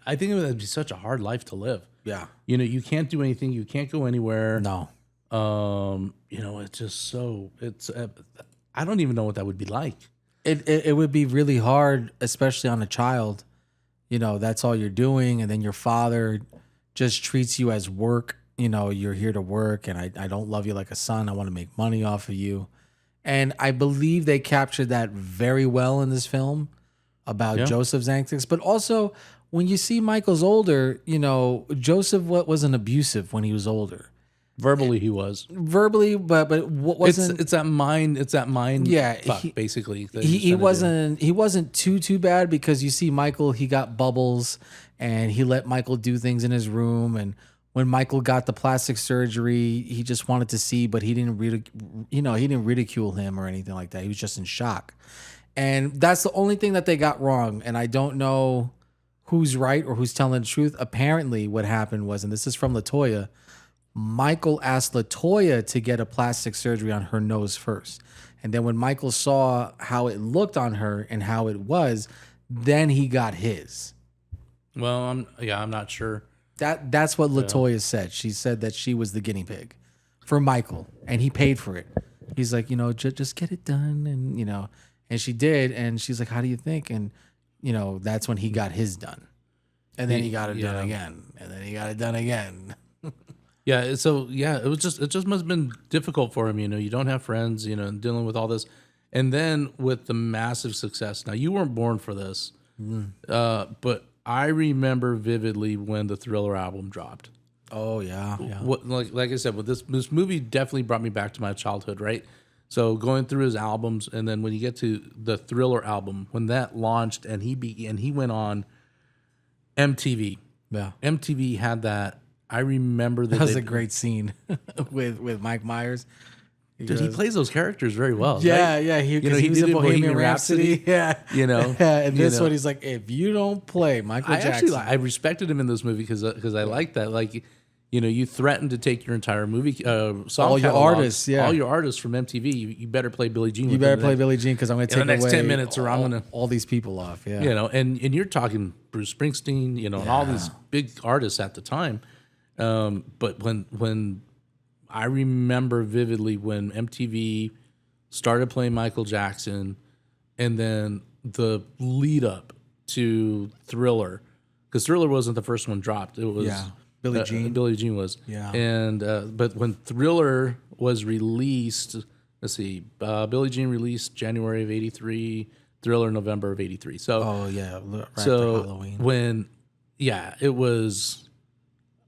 [SPEAKER 2] I think it would be such a hard life to live.
[SPEAKER 1] Yeah,
[SPEAKER 2] you can't do anything. You can't go anywhere.
[SPEAKER 1] No.
[SPEAKER 2] It's just so. It's. I don't even know what that would be like.
[SPEAKER 1] It would be really hard, especially on a child. That's all you're doing, and then your father just treats you as work. You're here to work, and I don't love you like a son. I want to make money off of you. And I believe they captured that very well in this film about Joseph's antics. But also, when you see Michael's older, Joseph wasn't abusive when he was older.
[SPEAKER 2] Verbally, he was.
[SPEAKER 1] Verbally, but what wasn't?
[SPEAKER 2] It's that mind. It's that mind.
[SPEAKER 1] Yeah,
[SPEAKER 2] fuck, basically.
[SPEAKER 1] He wasn't too bad because you see Michael. He got bubbles, and he let Michael do things in his room. And when Michael got the plastic surgery, he just wanted to see, but he didn't ridicule him or anything like that. He was just in shock, and that's the only thing that they got wrong. And I don't know who's right or who's telling the truth. Apparently, what happened was, and this is from LaToya. Michael asked LaToya to get a plastic surgery on her nose first. And then when Michael saw how it looked on her and how it was, then he got his.
[SPEAKER 2] Well, I'm not sure.
[SPEAKER 1] That's what Latoya said. She said that she was the guinea pig for Michael, and he paid for it. He's like, just get it done, and and she did, and she's like, how do you think? And that's when he got his done, and then he got it done again, and then he got it done again.
[SPEAKER 2] Yeah. So it just must have been difficult for him. You don't have friends. Dealing with all this, and then with the massive success. Now you weren't born for this, but I remember vividly when the Thriller album dropped.
[SPEAKER 1] Oh yeah.
[SPEAKER 2] What, like I said, with this movie definitely brought me back to my childhood, right? So going through his albums, and then when you get to the Thriller album, when that launched, and he went on MTV.
[SPEAKER 1] Yeah,
[SPEAKER 2] MTV had that. I remember
[SPEAKER 1] that was a great scene with Mike Myers.
[SPEAKER 2] Dude, he plays those characters very well.
[SPEAKER 1] Yeah,
[SPEAKER 2] right?
[SPEAKER 1] yeah. He was in Bohemian Rhapsody. Yeah, And this one, he's like, if you don't play Michael Jackson,
[SPEAKER 2] I respected him in this movie because I like that. Like, you threatened to take your entire movie song
[SPEAKER 1] all your
[SPEAKER 2] catalog,
[SPEAKER 1] artists,
[SPEAKER 2] all your artists from MTV. You better play Billie Jean.
[SPEAKER 1] You better play Billie Jean because I'm going to take
[SPEAKER 2] the next
[SPEAKER 1] away
[SPEAKER 2] 10 minutes, or I'm going to
[SPEAKER 1] all these people off. Yeah,
[SPEAKER 2] and you're talking Bruce Springsteen, and all these big artists at the time. But when I remember vividly when MTV started playing Michael Jackson, and then the lead up to Thriller, because Thriller wasn't the first one dropped. It was
[SPEAKER 1] Billie Jean.
[SPEAKER 2] Billie Jean was.
[SPEAKER 1] Yeah.
[SPEAKER 2] And but when Thriller was released, let's see, Billie Jean released January of '83, Thriller November of '83. So
[SPEAKER 1] right after
[SPEAKER 2] so
[SPEAKER 1] Halloween.
[SPEAKER 2] when it was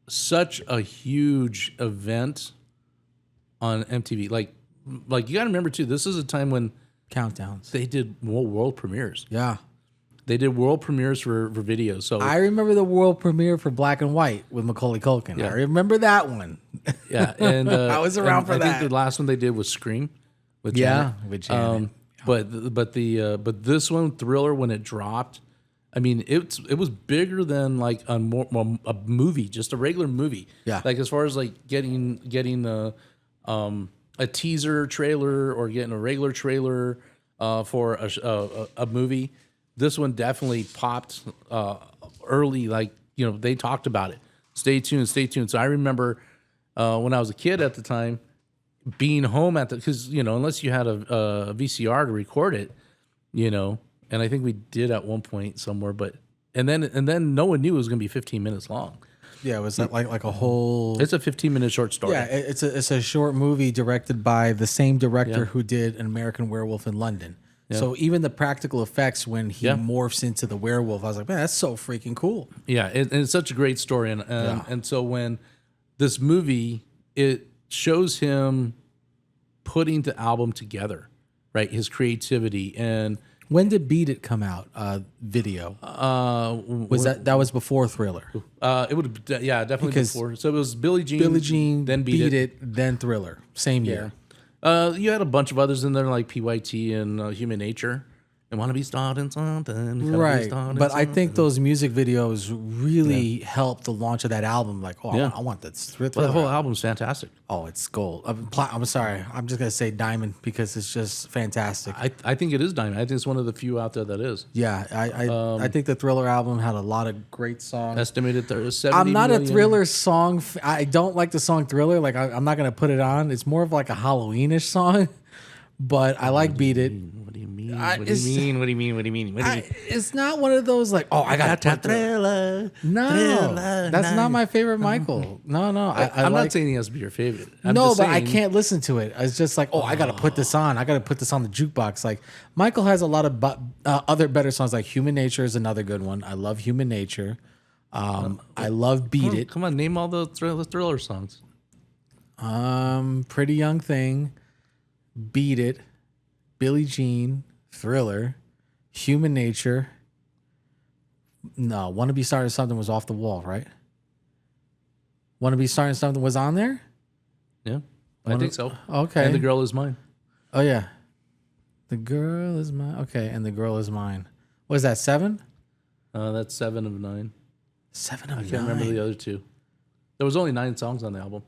[SPEAKER 2] such a huge event on MTV. Like you got to remember too, this is a time when
[SPEAKER 1] countdowns.
[SPEAKER 2] they did world premieres.
[SPEAKER 1] Yeah.
[SPEAKER 2] They did world premieres for videos. So
[SPEAKER 1] I remember the world premiere for Black and White with Macaulay Culkin.
[SPEAKER 2] Yeah.
[SPEAKER 1] I remember that one.
[SPEAKER 2] yeah, and
[SPEAKER 1] I was around for
[SPEAKER 2] I
[SPEAKER 1] that.
[SPEAKER 2] think the last one they did was Scream with Janet.
[SPEAKER 1] With Janet.
[SPEAKER 2] But this one, Thriller, when it dropped, I mean, it was bigger than like a movie, just a regular movie.
[SPEAKER 1] Yeah.
[SPEAKER 2] Like as far as like getting a teaser trailer or getting a regular trailer for a movie. This one definitely popped early. Like they talked about it. Stay tuned. So I remember when I was a kid at the time, being home because unless you had a VCR to record it, and I think we did at one point somewhere, but and then no one knew it was going to be 15 minutes long.
[SPEAKER 1] Yeah, it was like a whole.
[SPEAKER 2] It's a 15-minute short story.
[SPEAKER 1] Yeah, it's a short movie directed by the same director who did An American Werewolf in London. Yeah. So even the practical effects when he morphs into the werewolf, I was like, man, that's so freaking cool.
[SPEAKER 2] Yeah, and it's such a great story, and so when this movie, it shows him putting the album together, right? His creativity. And
[SPEAKER 1] when did Beat It come out? Video was that was before Thriller?
[SPEAKER 2] It would definitely before. So it was Billie Jean, then Beat It,
[SPEAKER 1] then Thriller, same year.
[SPEAKER 2] You had a bunch of others in there like PYT and Human Nature. And want to be starting something,
[SPEAKER 1] right? But I think those music videos really helped the launch of that album. Like, I want that.
[SPEAKER 2] Well, the whole album's fantastic.
[SPEAKER 1] Oh, it's gold. I'm sorry, I'm just gonna say diamond because it's just fantastic.
[SPEAKER 2] I think it is diamond. I think it's one of the few out there that is.
[SPEAKER 1] Yeah, I think the Thriller album had a lot of great songs.
[SPEAKER 2] Estimated there is 70
[SPEAKER 1] I'm not
[SPEAKER 2] million.
[SPEAKER 1] a Thriller song. I don't like the song Thriller. Like I'm not gonna put it on. It's more of like a Halloweenish song. But I like Beat It.
[SPEAKER 2] What do you mean? What do you mean?
[SPEAKER 1] It's not one of those like, I got to
[SPEAKER 2] Thriller.
[SPEAKER 1] No,
[SPEAKER 2] Thriller,
[SPEAKER 1] that's not my favorite Michael. No.
[SPEAKER 2] I'm not saying he has to be your favorite.
[SPEAKER 1] But I can't listen to it. It's just like, I got to put this on. I got to put this on the jukebox. Like Michael has a lot of other better songs. Like Human Nature is another good one. I love Human Nature. I love Beat It.
[SPEAKER 2] Come on, name all the Thriller songs.
[SPEAKER 1] Pretty Young Thing. Beat It, Billie Jean, Thriller, Human Nature. No, Wanna Be Starting Something was off the wall, right? Wanna Be Starting Something was on there?
[SPEAKER 2] Yeah, I think so.
[SPEAKER 1] Okay.
[SPEAKER 2] And The Girl Is Mine.
[SPEAKER 1] Oh, yeah. The Girl Is Mine. Okay, and The Girl Is Mine. Was that 7?
[SPEAKER 2] That's 7 of 9.
[SPEAKER 1] 7 of 9.
[SPEAKER 2] I can't remember the other 2. There was only 9 songs on the album.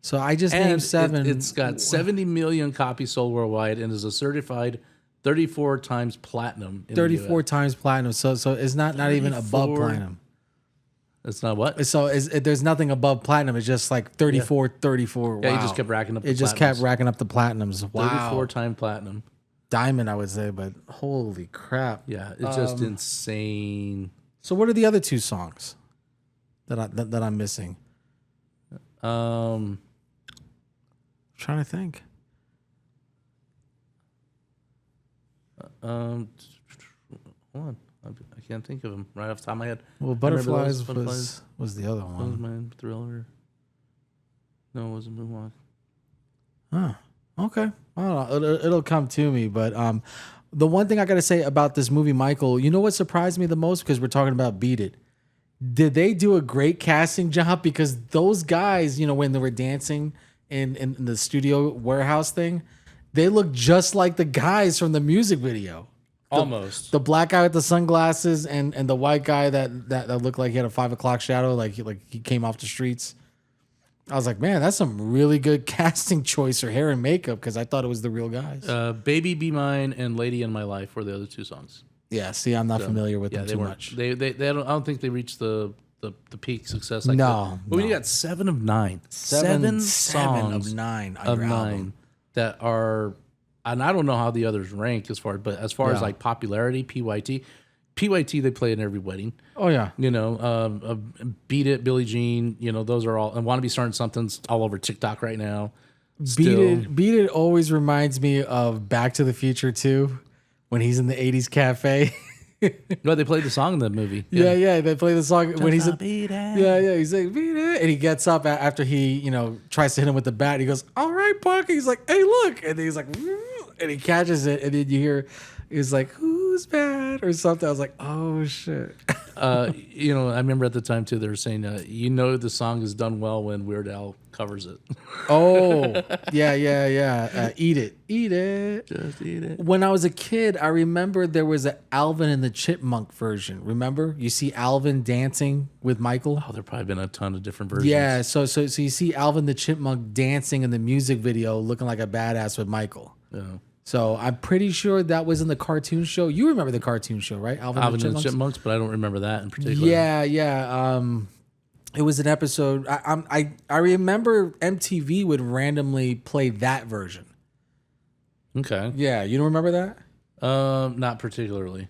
[SPEAKER 1] So I just named 7.
[SPEAKER 2] It's got 70 million copies sold worldwide and is a certified 34 times platinum.
[SPEAKER 1] 34 times platinum. So it's not even above platinum.
[SPEAKER 2] It's not what?
[SPEAKER 1] So there's nothing above platinum. It's just like 34, 34.
[SPEAKER 2] Yeah,
[SPEAKER 1] wow.
[SPEAKER 2] he just kept racking up.
[SPEAKER 1] It just kept racking up the platinums. Wow.
[SPEAKER 2] 34-time platinum.
[SPEAKER 1] Diamond, I would say, but holy crap.
[SPEAKER 2] Yeah, it's just insane.
[SPEAKER 1] So what are the other two songs that I'm missing? Trying to think.
[SPEAKER 2] Hold on. I can't think of them right off the top of my head.
[SPEAKER 1] Well, Butterflies was the other one.
[SPEAKER 2] Man, Thriller. No, it wasn't Moonwalk.
[SPEAKER 1] Huh. Okay. I don't know. It'll come to me, but the one thing I got to say about this movie, Michael, you know what surprised me the most? Because we're talking about Beat It. Did they do a great casting job? Because those guys, you know, when they were dancing in the studio warehouse thing, they look just like the guys from the music video.
[SPEAKER 2] Almost.
[SPEAKER 1] The black guy with the sunglasses and the white guy that looked like he had a 5 o'clock shadow, like he came off the streets. I was like, man, that's some really good casting choice for hair and makeup, because I thought it was the real guys.
[SPEAKER 2] Baby Be Mine and Lady in My Life were the other two songs.
[SPEAKER 1] Yeah, see, I'm not familiar with them too much.
[SPEAKER 2] They don't, I don't think they reached the peak success like that.
[SPEAKER 1] No.
[SPEAKER 2] But when you got 7 of 9.
[SPEAKER 1] Seven
[SPEAKER 2] songs
[SPEAKER 1] of 9 on
[SPEAKER 2] of
[SPEAKER 1] your
[SPEAKER 2] 9
[SPEAKER 1] album.
[SPEAKER 2] that are, and I don't know how the others rank as far as
[SPEAKER 1] Yeah.
[SPEAKER 2] like popularity, PYT they play in every wedding.
[SPEAKER 1] Oh yeah.
[SPEAKER 2] You know, Beat It, Billie Jean, you know, those are all, and Want to Be Starting Something's all over TikTok right now.
[SPEAKER 1] Beat It always reminds me of Back to the Future 2 when he's in the 80s cafe.
[SPEAKER 2] No, they played the song in the movie.
[SPEAKER 1] Yeah, they play the song when he's in,
[SPEAKER 2] Beat It.
[SPEAKER 1] yeah, he's like, Beat It, and he gets up after he, you know, tries to hit him with the bat. He goes, all right, Buck. He's like, hey, look, and then he's like, and he catches it, and then you hear, he's like, who's bad or something. I was like, oh shit.
[SPEAKER 2] You know, I remember at the time too, they were saying, you know, the song is done well when Weird Al covers it.
[SPEAKER 1] Oh, yeah. Eat it.
[SPEAKER 2] Just eat it.
[SPEAKER 1] When I was a kid, I remember there was an Alvin and the Chipmunk version. Remember? You see Alvin dancing with Michael?
[SPEAKER 2] Oh, there probably been a ton of different versions.
[SPEAKER 1] Yeah, so you see Alvin the Chipmunk dancing in the music video looking like a badass with Michael.
[SPEAKER 2] Yeah.
[SPEAKER 1] So I'm pretty sure that was in the cartoon show. You remember the cartoon show, right?
[SPEAKER 2] Alvin and the Chipmunks, but I don't remember that in particular.
[SPEAKER 1] Yeah. It was an episode. I remember MTV would randomly play that version.
[SPEAKER 2] Okay.
[SPEAKER 1] Yeah, you don't remember that?
[SPEAKER 2] Not particularly.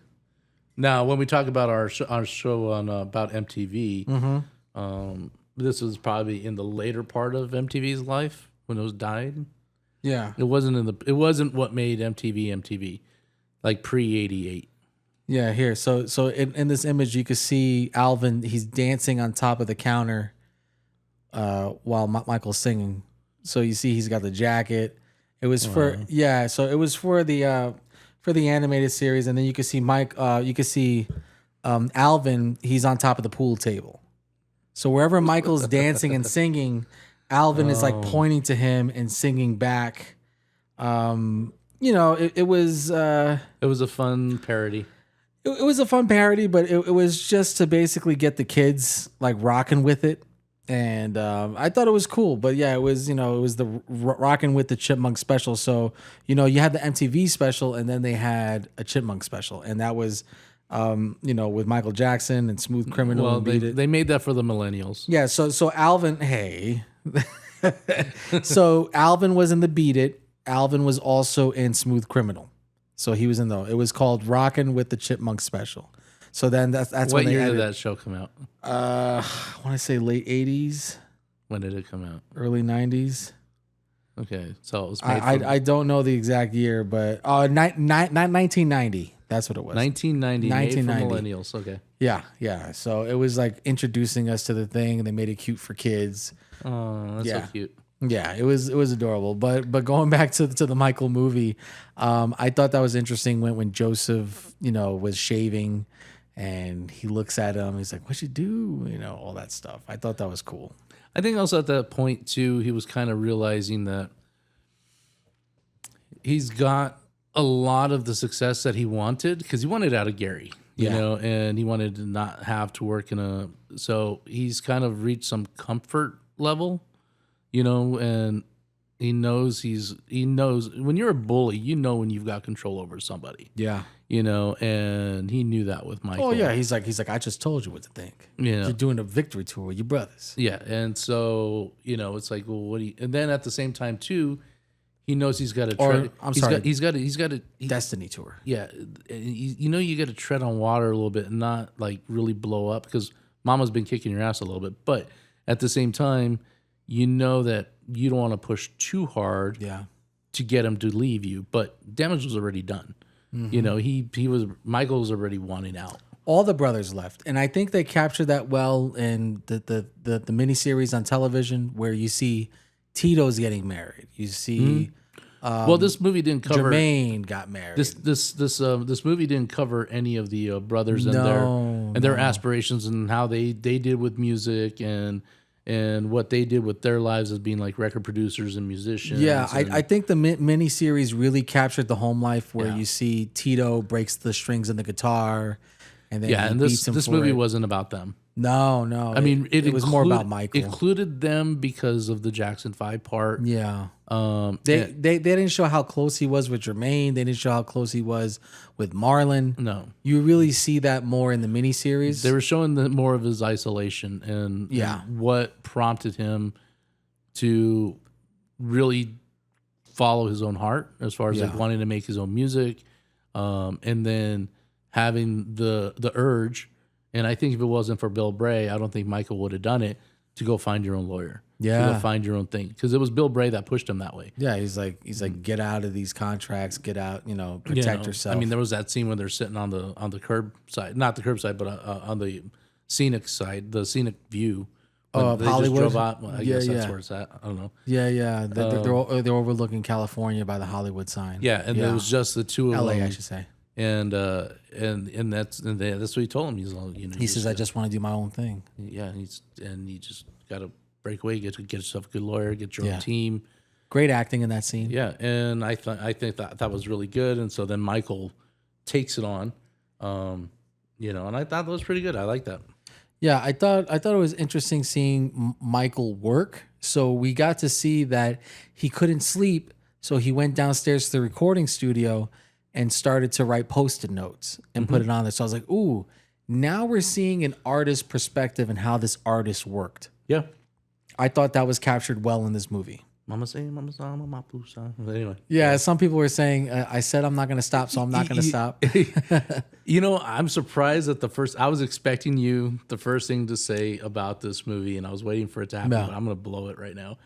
[SPEAKER 2] Now, when we talk about our show on about MTV, this was probably in the later part of MTV's life when it was died.
[SPEAKER 1] Yeah.
[SPEAKER 2] It wasn't what made MTV, like pre-88.
[SPEAKER 1] Yeah, here. So in this image, you can see Alvin. He's dancing on top of the counter while Michael's singing. So you see he's got the jacket. It was for So it was for the animated series, and then you can see Alvin. He's on top of the pool table. So wherever Michael's dancing and singing, Alvin is like pointing to him and singing back. You know, it was
[SPEAKER 2] a fun parody.
[SPEAKER 1] It was a fun parody, but it was just to basically get the kids like rocking with it. And I thought it was cool. But yeah, it was the Rockin' with the Chipmunk special. So, you know, you had the MTV special and then they had a Chipmunk special. And that was, with Michael Jackson and Smooth Criminal.
[SPEAKER 2] Well,
[SPEAKER 1] and Beat It.
[SPEAKER 2] they made that for the millennials.
[SPEAKER 1] Yeah, so Alvin, hey. So Alvin was in the Beat It. Alvin was also in Smooth Criminal. So he was in it was called Rockin' with the Chipmunk special. So then that's
[SPEAKER 2] what
[SPEAKER 1] when they
[SPEAKER 2] year
[SPEAKER 1] added,
[SPEAKER 2] did that show come out?
[SPEAKER 1] I want to say late 80s,
[SPEAKER 2] When did it come out?
[SPEAKER 1] early 90s.
[SPEAKER 2] Okay, so it was made
[SPEAKER 1] I don't know the exact year, but 1990. That's what it was.
[SPEAKER 2] 1990.
[SPEAKER 1] 1990.
[SPEAKER 2] Made for millennials. Okay.
[SPEAKER 1] Yeah. So it was like introducing us to the thing, and they made it cute for kids.
[SPEAKER 2] Oh, that's so cute.
[SPEAKER 1] Yeah, it was adorable. But going back to the Michael movie, I thought that was interesting when Joseph, was shaving and he looks at him, he's like, "What'd you do?" All that stuff. I thought that was cool.
[SPEAKER 2] I think also at that point too, he was kind of realizing that he's got a lot of the success that he wanted, because he wanted out of Gary, and he wanted to not have to work so he's kind of reached some comfort level, and He knows he knows when you're a bully, you know when you've got control over somebody.
[SPEAKER 1] Yeah.
[SPEAKER 2] And he knew that with Michael.
[SPEAKER 1] Oh yeah, he's like, I just told you what to think.
[SPEAKER 2] Yeah.
[SPEAKER 1] You're doing a victory tour with your brothers.
[SPEAKER 2] Yeah, and so it's like, well, what do you? And then at the same time too, he knows he's got to. He's got to.
[SPEAKER 1] Destiny tour.
[SPEAKER 2] Yeah, you got to tread on water a little bit and not like really blow up because Mama's been kicking your ass a little bit, but at the same time, you know that you don't want to push too hard.
[SPEAKER 1] Yeah.
[SPEAKER 2] To get him to leave you, but damage was already done. Michael was already wanting out.
[SPEAKER 1] All the brothers left, and I think they captured that well in the miniseries on television, where you see Tito's getting married. You see,
[SPEAKER 2] well, this movie didn't cover.
[SPEAKER 1] Jermaine got married.
[SPEAKER 2] This movie didn't cover any of the brothers and their aspirations and how they did with music and what they did with their lives as being like record producers and musicians.
[SPEAKER 1] Yeah, I think the miniseries really captured the home life where you see Tito breaks the strings in the guitar, and then
[SPEAKER 2] and this movie wasn't about them.
[SPEAKER 1] No.
[SPEAKER 2] I mean, it
[SPEAKER 1] was more about Michael.
[SPEAKER 2] It included them because of the Jackson 5 part.
[SPEAKER 1] Yeah. They didn't show how close he was with Jermaine. They didn't show how close he was with Marlon.
[SPEAKER 2] No.
[SPEAKER 1] You really see that more in the miniseries.
[SPEAKER 2] They were showing more of his isolation and what prompted him to really follow his own heart as far as like wanting to make his own music, and then having the urge. And I think if it wasn't for Bill Bray, I don't think Michael would have done it to go find your own lawyer.
[SPEAKER 1] Yeah.
[SPEAKER 2] To go find your own thing. Because it was Bill Bray that pushed him that way.
[SPEAKER 1] Yeah, he's like, get out of these contracts, get out, protect yourself.
[SPEAKER 2] I mean, there was that scene where they're sitting on the curb side, not the curb side, but on the scenic side, the scenic view.
[SPEAKER 1] Oh,
[SPEAKER 2] they
[SPEAKER 1] Hollywood.
[SPEAKER 2] just drove out. Well, I guess that's where it's at. I don't know.
[SPEAKER 1] Yeah. They're overlooking California by the Hollywood sign.
[SPEAKER 2] Yeah, and it was just the two of
[SPEAKER 1] LA,
[SPEAKER 2] them.
[SPEAKER 1] I should say.
[SPEAKER 2] And that's what he told him. He's all,
[SPEAKER 1] he says, I just want to do my own thing.
[SPEAKER 2] Yeah, you just got to break away, get yourself a good lawyer, get your own team.
[SPEAKER 1] Great acting in that scene.
[SPEAKER 2] Yeah, and I think that was really good. And so then Michael takes it on, and I thought that was pretty good. I like that.
[SPEAKER 1] Yeah, I thought it was interesting seeing Michael work. So we got to see that he couldn't sleep, so he went downstairs to the recording studio and started to write Post-it notes and put it on there. So I was like, ooh, now we're seeing an artist's perspective and how this artist worked.
[SPEAKER 2] Yeah.
[SPEAKER 1] I thought that was captured well in this movie.
[SPEAKER 2] Mama say, Mama sa, Mama pusa. Anyway.
[SPEAKER 1] Yeah, some people were saying, I said I'm not going to stop, so I'm not going to stop.
[SPEAKER 2] I'm surprised that I was expecting you, the first thing to say about this movie, and I was waiting for it to happen, but I'm going to blow it right now,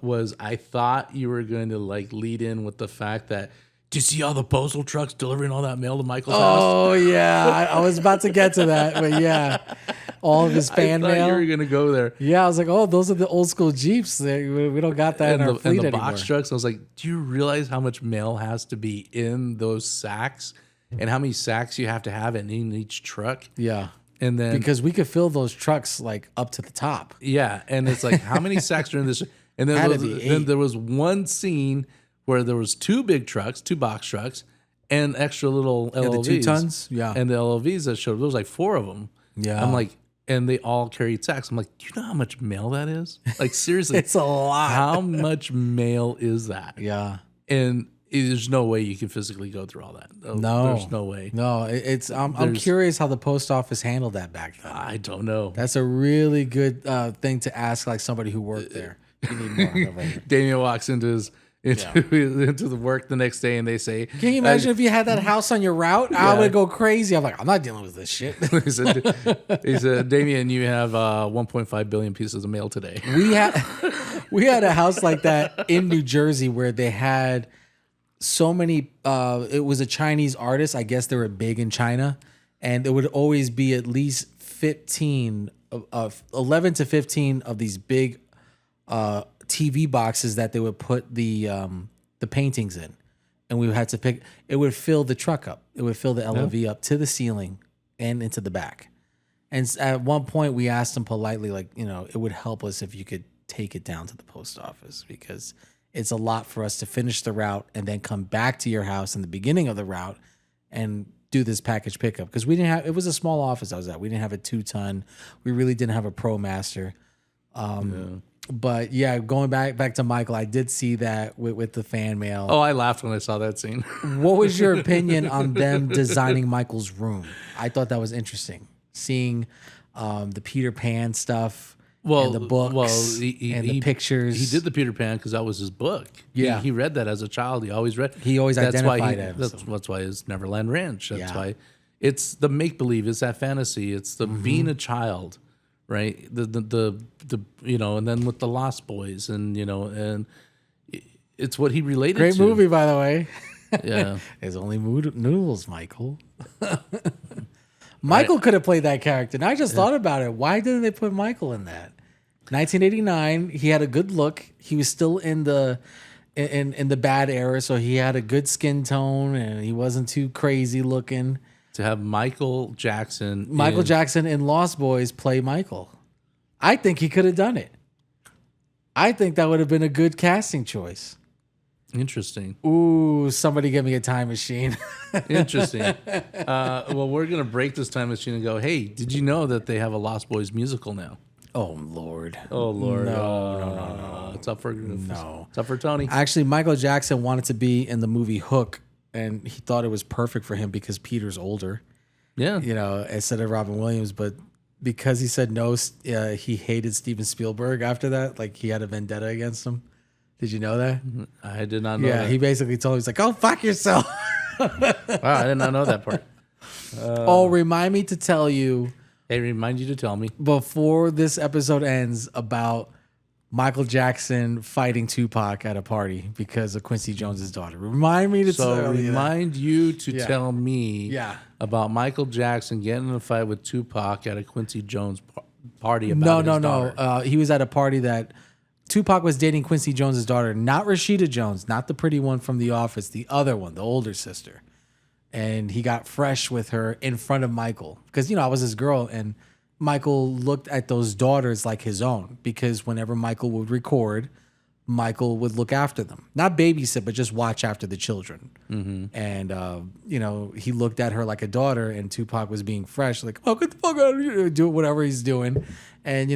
[SPEAKER 2] was I thought you were going to like lead in with the fact that, do you see all the postal trucks delivering all that mail to Michael's house?
[SPEAKER 1] Oh, yeah. I was about to get to that, but yeah. All of his fan
[SPEAKER 2] I thought
[SPEAKER 1] mail.
[SPEAKER 2] you were going to go there.
[SPEAKER 1] Yeah, I was like, oh, those are the old school Jeeps. We don't got that in our fleet
[SPEAKER 2] and the
[SPEAKER 1] anymore.
[SPEAKER 2] box trucks. I was like, do you realize how much mail has to be in those sacks and how many sacks you have to have in each truck?
[SPEAKER 1] Yeah.
[SPEAKER 2] And then
[SPEAKER 1] because we could fill those trucks like up to the top.
[SPEAKER 2] Yeah. And it's like, how many sacks are in this? And then there was one scene where there was two big trucks, two box trucks, and extra little LLVs.
[SPEAKER 1] The 2 tons? Yeah.
[SPEAKER 2] And the LLVs that showed, there was like 4 of them.
[SPEAKER 1] Yeah.
[SPEAKER 2] I'm like, and they all carried sacks. I'm like, do you know how much mail that is? Like, seriously.
[SPEAKER 1] It's a lot.
[SPEAKER 2] How much mail is that?
[SPEAKER 1] Yeah.
[SPEAKER 2] And there's no way you can physically go through all that.
[SPEAKER 1] No.
[SPEAKER 2] There's no way.
[SPEAKER 1] No, I'm curious how the post office handled that back then.
[SPEAKER 2] I don't know.
[SPEAKER 1] That's a really good thing to ask like somebody who worked there. You need more over here.
[SPEAKER 2] Damien walks into the work the next day and they say,
[SPEAKER 1] can you imagine if you had that house on your route? I would go crazy. I'm like, I'm not dealing with this shit.
[SPEAKER 2] he said, Damien, you have 1.5 billion pieces of mail today.
[SPEAKER 1] We had a house like that in New Jersey where they had so many, it was a Chinese artist. I guess they were big in China, and there would always be at least 11 to 15 of these big TV boxes that they would put the paintings in, and we had to pick. It would fill the truck up. It would fill the LOV up to the ceiling and into the back. And at one point, we asked them politely, like, it would help us if you could take it down to the post office because it's a lot for us to finish the route and then come back to your house in the beginning of the route and do this package pickup because we didn't have. It was a small office I was at. We didn't have a 2-ton. We really didn't have a ProMaster. But yeah, going back to Michael, I did see that with the fan mail.
[SPEAKER 2] Oh, I laughed when I saw that scene.
[SPEAKER 1] What was your opinion on them designing Michael's room? I thought that was interesting. Seeing the Peter Pan stuff, and the books, and the pictures.
[SPEAKER 2] He did the Peter Pan because that was his book.
[SPEAKER 1] Yeah.
[SPEAKER 2] He read that as a child. He always read.
[SPEAKER 1] He always identified it.
[SPEAKER 2] That's why it's Neverland Ranch. That's
[SPEAKER 1] Yeah.
[SPEAKER 2] why it's the make believe. It's that fantasy. It's the being a child, right? The and then with the Lost Boys and it's what he related
[SPEAKER 1] Great
[SPEAKER 2] to.
[SPEAKER 1] movie, by the way.
[SPEAKER 2] Yeah.
[SPEAKER 1] There's only noodles, Michael. Michael could have played that character. And I just thought about it. Why didn't they put Michael in that? 1989, he had a good look. He was still in the bad era, so he had a good skin tone and he wasn't too crazy looking.
[SPEAKER 2] To have Michael Jackson
[SPEAKER 1] in Lost Boys play Michael. I think he could have done it. I think that would have been a good casting choice.
[SPEAKER 2] Interesting.
[SPEAKER 1] Ooh, somebody give me a time machine.
[SPEAKER 2] Interesting. Well, we're going to break this time machine and go, hey, did you know that they have a Lost Boys musical now?
[SPEAKER 1] Oh, Lord.
[SPEAKER 2] Oh, Lord.
[SPEAKER 1] No.
[SPEAKER 2] It's up for Tony.
[SPEAKER 1] Actually, Michael Jackson wanted to be in the movie Hook, and he thought it was perfect for him because Peter's older,
[SPEAKER 2] Yeah.
[SPEAKER 1] instead of Robin Williams. But because he said no, he hated Steven Spielberg after that. Like, he had a vendetta against him. Did you know that?
[SPEAKER 2] I did not know
[SPEAKER 1] Yeah,
[SPEAKER 2] that.
[SPEAKER 1] he basically told him, he's like, "Go fuck yourself."
[SPEAKER 2] Wow, I did not know that part.
[SPEAKER 1] Remind me to tell you
[SPEAKER 2] Hey, remind you to tell me.
[SPEAKER 1] before this episode ends about Michael Jackson fighting Tupac at a party because of Quincy Jones's daughter. Remind me to tell you that.
[SPEAKER 2] Remind you to tell me
[SPEAKER 1] Yeah.
[SPEAKER 2] about Michael Jackson getting in a fight with Tupac at a Quincy Jones party about his daughter.
[SPEAKER 1] No. He was at a party that Tupac was dating Quincy Jones's daughter, not Rashida Jones, not the pretty one from The Office, the other one, the older sister. And he got fresh with her in front of Michael because, I was his girl, and Michael looked at those daughters like his own because whenever Michael would record, Michael would look after them. Not babysit, but just watch after the children. Mm-hmm. And, he looked at her like a daughter, and Tupac was being fresh, like, oh, get the fuck out of here, do whatever he's doing. And,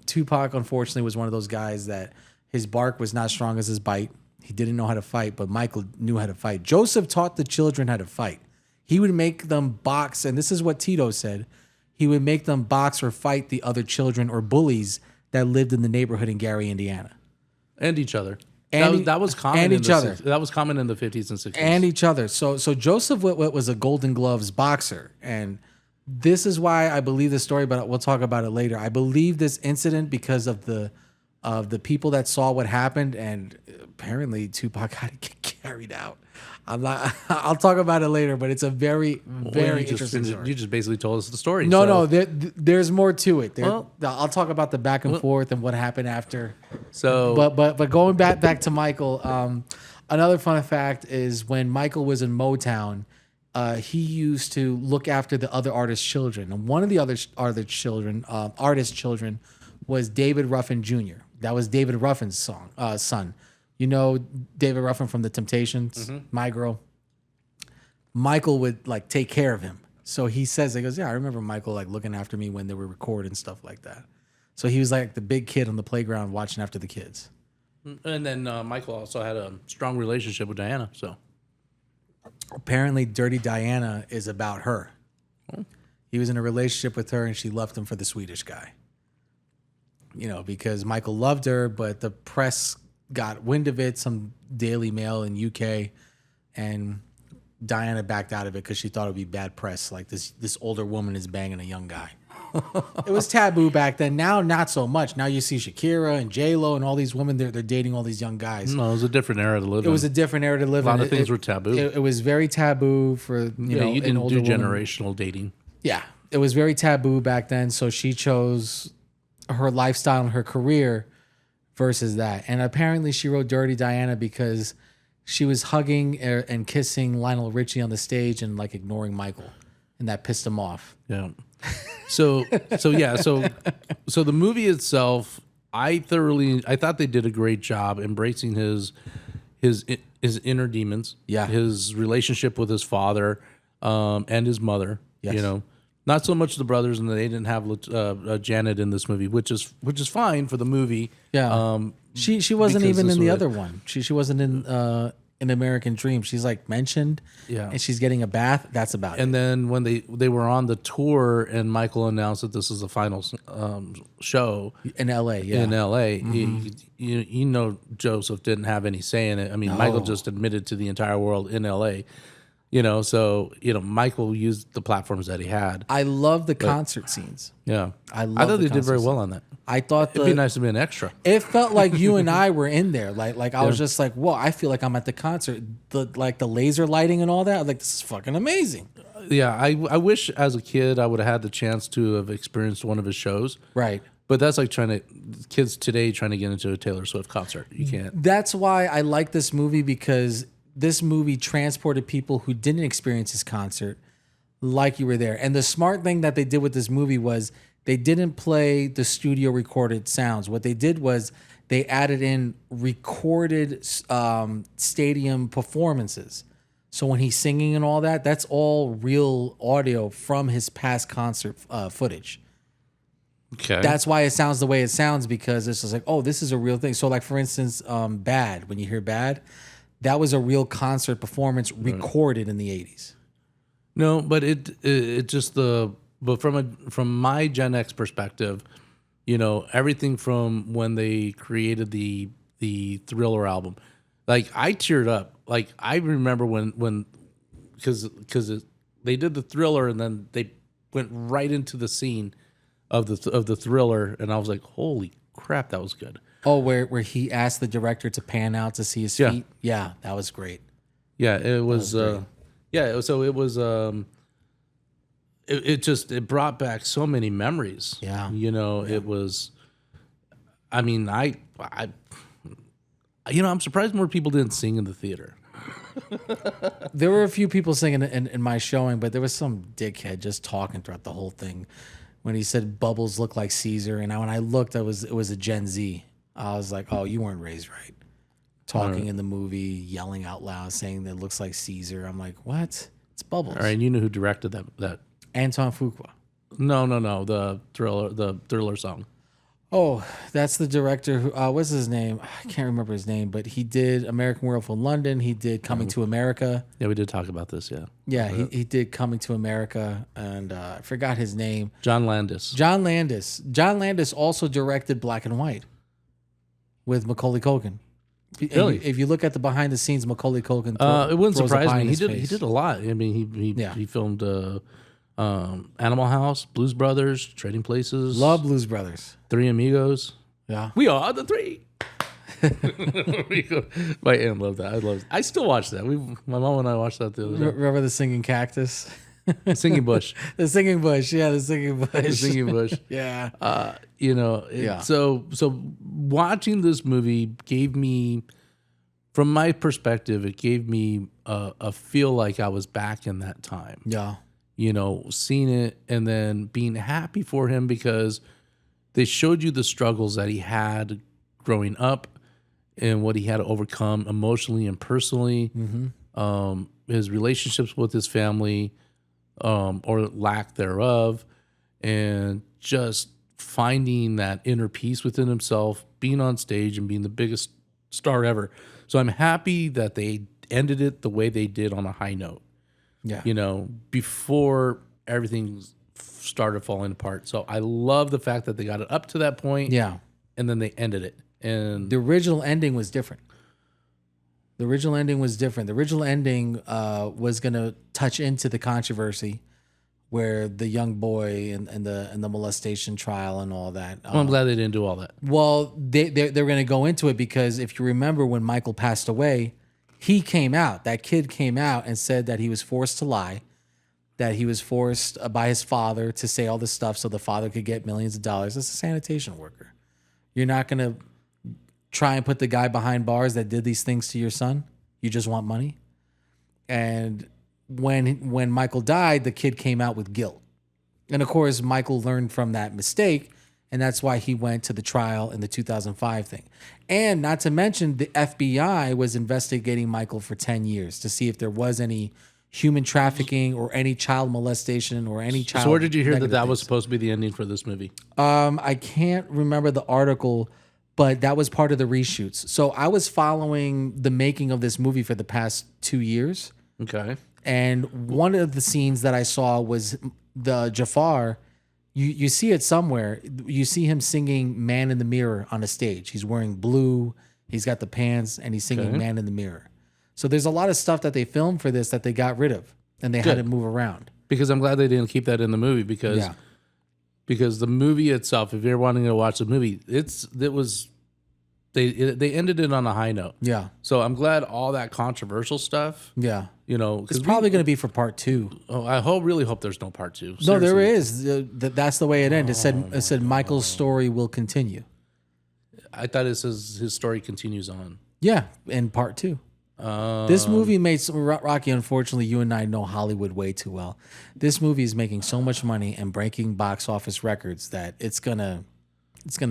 [SPEAKER 1] Tupac, unfortunately, was one of those guys that his bark was not strong as his bite. He didn't know how to fight, but Michael knew how to fight. Joseph taught the children how to fight. He would make them box, and this is what Tito said. He would make them box or fight the other children or bullies that lived in the neighborhood in Gary, Indiana.
[SPEAKER 2] And each other.
[SPEAKER 1] And
[SPEAKER 2] that was common.
[SPEAKER 1] and
[SPEAKER 2] in
[SPEAKER 1] each
[SPEAKER 2] the
[SPEAKER 1] other.
[SPEAKER 2] That was common in the 50s and 60s.
[SPEAKER 1] And each other. So Joseph Whitwit was a Golden Gloves boxer, and this is why I believe this story, but we'll talk about it later. I believe this incident because of the people that saw what happened, and apparently Tupac had to get carried out. I'll talk about it later, but it's a very interesting story.
[SPEAKER 2] You just basically told us the story.
[SPEAKER 1] No, there's more to it. I'll talk about the back and forth and what happened after.
[SPEAKER 2] So,
[SPEAKER 1] but going back to Michael, another fun fact is when Michael was in Motown, he used to look after the other artists' children, and one of the other artists' children was David Ruffin Jr. That was David Ruffin's son. David Ruffin from The Temptations, My Girl. Michael would take care of him. So he goes, yeah, I remember Michael looking after me when they were recording stuff like that. So he was like the big kid on the playground watching after the kids.
[SPEAKER 2] And then Michael also had a strong relationship with Diana. So
[SPEAKER 1] apparently Dirty Diana is about her. He was in a relationship with her and she left him for the Swedish guy. Because Michael loved her, but the press got wind of it, some Daily Mail in UK, and Diana backed out of it because she thought it would be bad press. Like this older woman is banging a young guy. It was taboo back then. Now, not so much. Now you see Shakira and J-Lo and all these women, they're dating all these young guys.
[SPEAKER 2] No, it was a different era to live in.
[SPEAKER 1] It was a different era to live in.
[SPEAKER 2] A lot of things were taboo.
[SPEAKER 1] It was very taboo for,
[SPEAKER 2] you didn't do generational dating.
[SPEAKER 1] Yeah. It was very taboo back then. So she chose her lifestyle and her career versus that. And apparently she wrote Dirty Diana because she was hugging and kissing Lionel Richie on the stage and ignoring Michael. And that pissed him off.
[SPEAKER 2] Yeah. So the movie itself, I thought they did a great job embracing his inner demons.
[SPEAKER 1] Yeah.
[SPEAKER 2] His relationship with his father, and his mother.
[SPEAKER 1] Yes.
[SPEAKER 2] Not so much the brothers, and they didn't have Janet in this movie, which is fine for the movie.
[SPEAKER 1] Yeah. She wasn't
[SPEAKER 2] because
[SPEAKER 1] even
[SPEAKER 2] this
[SPEAKER 1] in the
[SPEAKER 2] was-
[SPEAKER 1] other one. She wasn't in American Dream. She's like mentioned.
[SPEAKER 2] Yeah.
[SPEAKER 1] And she's getting a bath. That's about it.
[SPEAKER 2] And then when they were on the tour, and Michael announced that this is the final show
[SPEAKER 1] In LA, yeah.
[SPEAKER 2] in L.A., you know, Joseph didn't have any say in it. I mean, Michael just admitted to the entire world in L.A. You know, so Michael used the platforms that he had.
[SPEAKER 1] I love the concert scenes.
[SPEAKER 2] Yeah,
[SPEAKER 1] I love
[SPEAKER 2] thought
[SPEAKER 1] the
[SPEAKER 2] they did very
[SPEAKER 1] concert
[SPEAKER 2] well on that.
[SPEAKER 1] I thought
[SPEAKER 2] It'd be nice to be an extra.
[SPEAKER 1] it felt like you and I were in there. Like I was just like, whoa, I feel like I'm at the concert. The laser lighting and all that. I was like, this is fucking amazing.
[SPEAKER 2] Yeah, I wish as a kid I would have had the chance to have experienced one of his shows.
[SPEAKER 1] Right.
[SPEAKER 2] But that's like kids today trying to get into a Taylor Swift concert. You can't.
[SPEAKER 1] That's why I like this movie, because this movie transported people who didn't experience his concert like you were there. And the smart thing that they did with this movie was they didn't play the studio recorded sounds. What they did was they added in recorded stadium performances. So when he's singing and all that, that's all real audio from his past concert footage.
[SPEAKER 2] Okay.
[SPEAKER 1] That's why it sounds the way it sounds, because it's just like, oh, this is a real thing. So like, for instance, Bad, when you hear Bad, that was a real concert performance recorded in the 80s.
[SPEAKER 2] No, but it just but from my Gen X perspective, everything from when they created the Thriller album, like I teared up. Like I remember when because they did the Thriller and then they went right into the scene of the Thriller, and I was like, holy crap, that was good.
[SPEAKER 1] Oh, where he asked the director to pan out to see his
[SPEAKER 2] Yeah.
[SPEAKER 1] feet? Yeah, that was great.
[SPEAKER 2] Yeah, it was. So it was. It brought back so many memories.
[SPEAKER 1] Yeah.
[SPEAKER 2] It was. I mean, I'm surprised more people didn't sing in the theater.
[SPEAKER 1] There were a few people singing in my showing, but there was some dickhead just talking throughout the whole thing when he said bubbles look like Caesar. And when I looked, it was a Gen Z. I was like, oh, you weren't raised right. Talking in the movie, yelling out loud, saying that it looks like Caesar. I'm like, what? It's Bubbles.
[SPEAKER 2] All right, you know who directed that?
[SPEAKER 1] Anton Fuqua.
[SPEAKER 2] No, the Thriller song.
[SPEAKER 1] Oh, that's the director who, what's his name? I can't remember his name, but he did American Werewolf in London. He did Coming to America.
[SPEAKER 2] Yeah, we did talk about this. Yeah.
[SPEAKER 1] Yeah, he did Coming to America, and I forgot his name.
[SPEAKER 2] John Landis.
[SPEAKER 1] John Landis also directed Black and White with Macaulay Culkin.
[SPEAKER 2] Really?
[SPEAKER 1] If you look at the behind the scenes, Macaulay Culkin.
[SPEAKER 2] It wouldn't
[SPEAKER 1] throws a
[SPEAKER 2] surprise
[SPEAKER 1] pie
[SPEAKER 2] me.
[SPEAKER 1] in
[SPEAKER 2] He
[SPEAKER 1] his
[SPEAKER 2] did.
[SPEAKER 1] face.
[SPEAKER 2] He did a lot. I mean, he filmed Animal House, Blues Brothers, Trading Places,
[SPEAKER 1] Love Blues Brothers.
[SPEAKER 2] Three Amigos.
[SPEAKER 1] Yeah.
[SPEAKER 2] We are the three. My aunt loved that. I still watch that. My mom and I watched that the other day.
[SPEAKER 1] Remember the singing cactus?
[SPEAKER 2] Singing Bush.
[SPEAKER 1] The singing bush. Yeah, the singing bush.
[SPEAKER 2] The Singing Bush.
[SPEAKER 1] Yeah.
[SPEAKER 2] Yeah. So watching this movie gave me, from my perspective, it gave me a feel like I was back in that time.
[SPEAKER 1] Yeah.
[SPEAKER 2] Seeing it and then being happy for him because they showed you the struggles that he had growing up and what he had to overcome emotionally and personally. Mm-hmm. His relationships with his family, or lack thereof, and just finding that inner peace within himself, being on stage and being the biggest star ever. So I'm happy that they ended it the way they did on a high note.
[SPEAKER 1] Yeah.
[SPEAKER 2] Before everything started falling apart. So I love the fact that they got it up to that point.
[SPEAKER 1] Yeah.
[SPEAKER 2] And then they ended it. And
[SPEAKER 1] The original ending was different. The original ending was going to touch into the controversy where the young boy and the molestation trial and all that.
[SPEAKER 2] well, I'm glad they didn't do all that.
[SPEAKER 1] Well, they're going to go into it because if you remember when Michael passed away, he came out. That kid came out and said that he was forced to lie, that he was forced by his father to say all this stuff so the father could get millions of dollars. As a sanitation worker, you're not going to try and put the guy behind bars that did these things to your son. You just want money. And when Michael died, the kid came out with guilt. And of course, Michael learned from that mistake, and that's why he went to the trial in the 2005 thing. And not to mention, the FBI was investigating Michael for 10 years to see if there was any human trafficking or any child molestation or any child.
[SPEAKER 2] So where did you hear that
[SPEAKER 1] negative
[SPEAKER 2] was
[SPEAKER 1] things.
[SPEAKER 2] supposed to be the ending for this movie?
[SPEAKER 1] I can't remember the article, but that was part of the reshoots. So I was following the making of this movie for the past 2 years.
[SPEAKER 2] Okay.
[SPEAKER 1] And one of the scenes that I saw was the Jafar. You see it somewhere. You see him singing "Man in the Mirror" on a stage. He's wearing blue. He's got the pants, and he's singing "Man in the Mirror." So there's a lot of stuff that they filmed for this that they got rid of, and they had to move around.
[SPEAKER 2] Because I'm glad they didn't keep that in the movie because the movie itself, if you're wanting to watch the movie, they ended it on a high note.
[SPEAKER 1] Yeah.
[SPEAKER 2] So I'm glad all that controversial stuff.
[SPEAKER 1] Yeah.
[SPEAKER 2] It's
[SPEAKER 1] probably going to be for part 2.
[SPEAKER 2] Oh, I really hope there's no part 2.
[SPEAKER 1] No, there
[SPEAKER 2] Seriously.
[SPEAKER 1] is. That's the way it ended. It said Michael's story will continue.
[SPEAKER 2] I thought it says his story continues on.
[SPEAKER 1] Yeah, in part 2. This movie made Rocky. Unfortunately, you and I know Hollywood way too well. This movie is making so much money and breaking box office records that it's gonna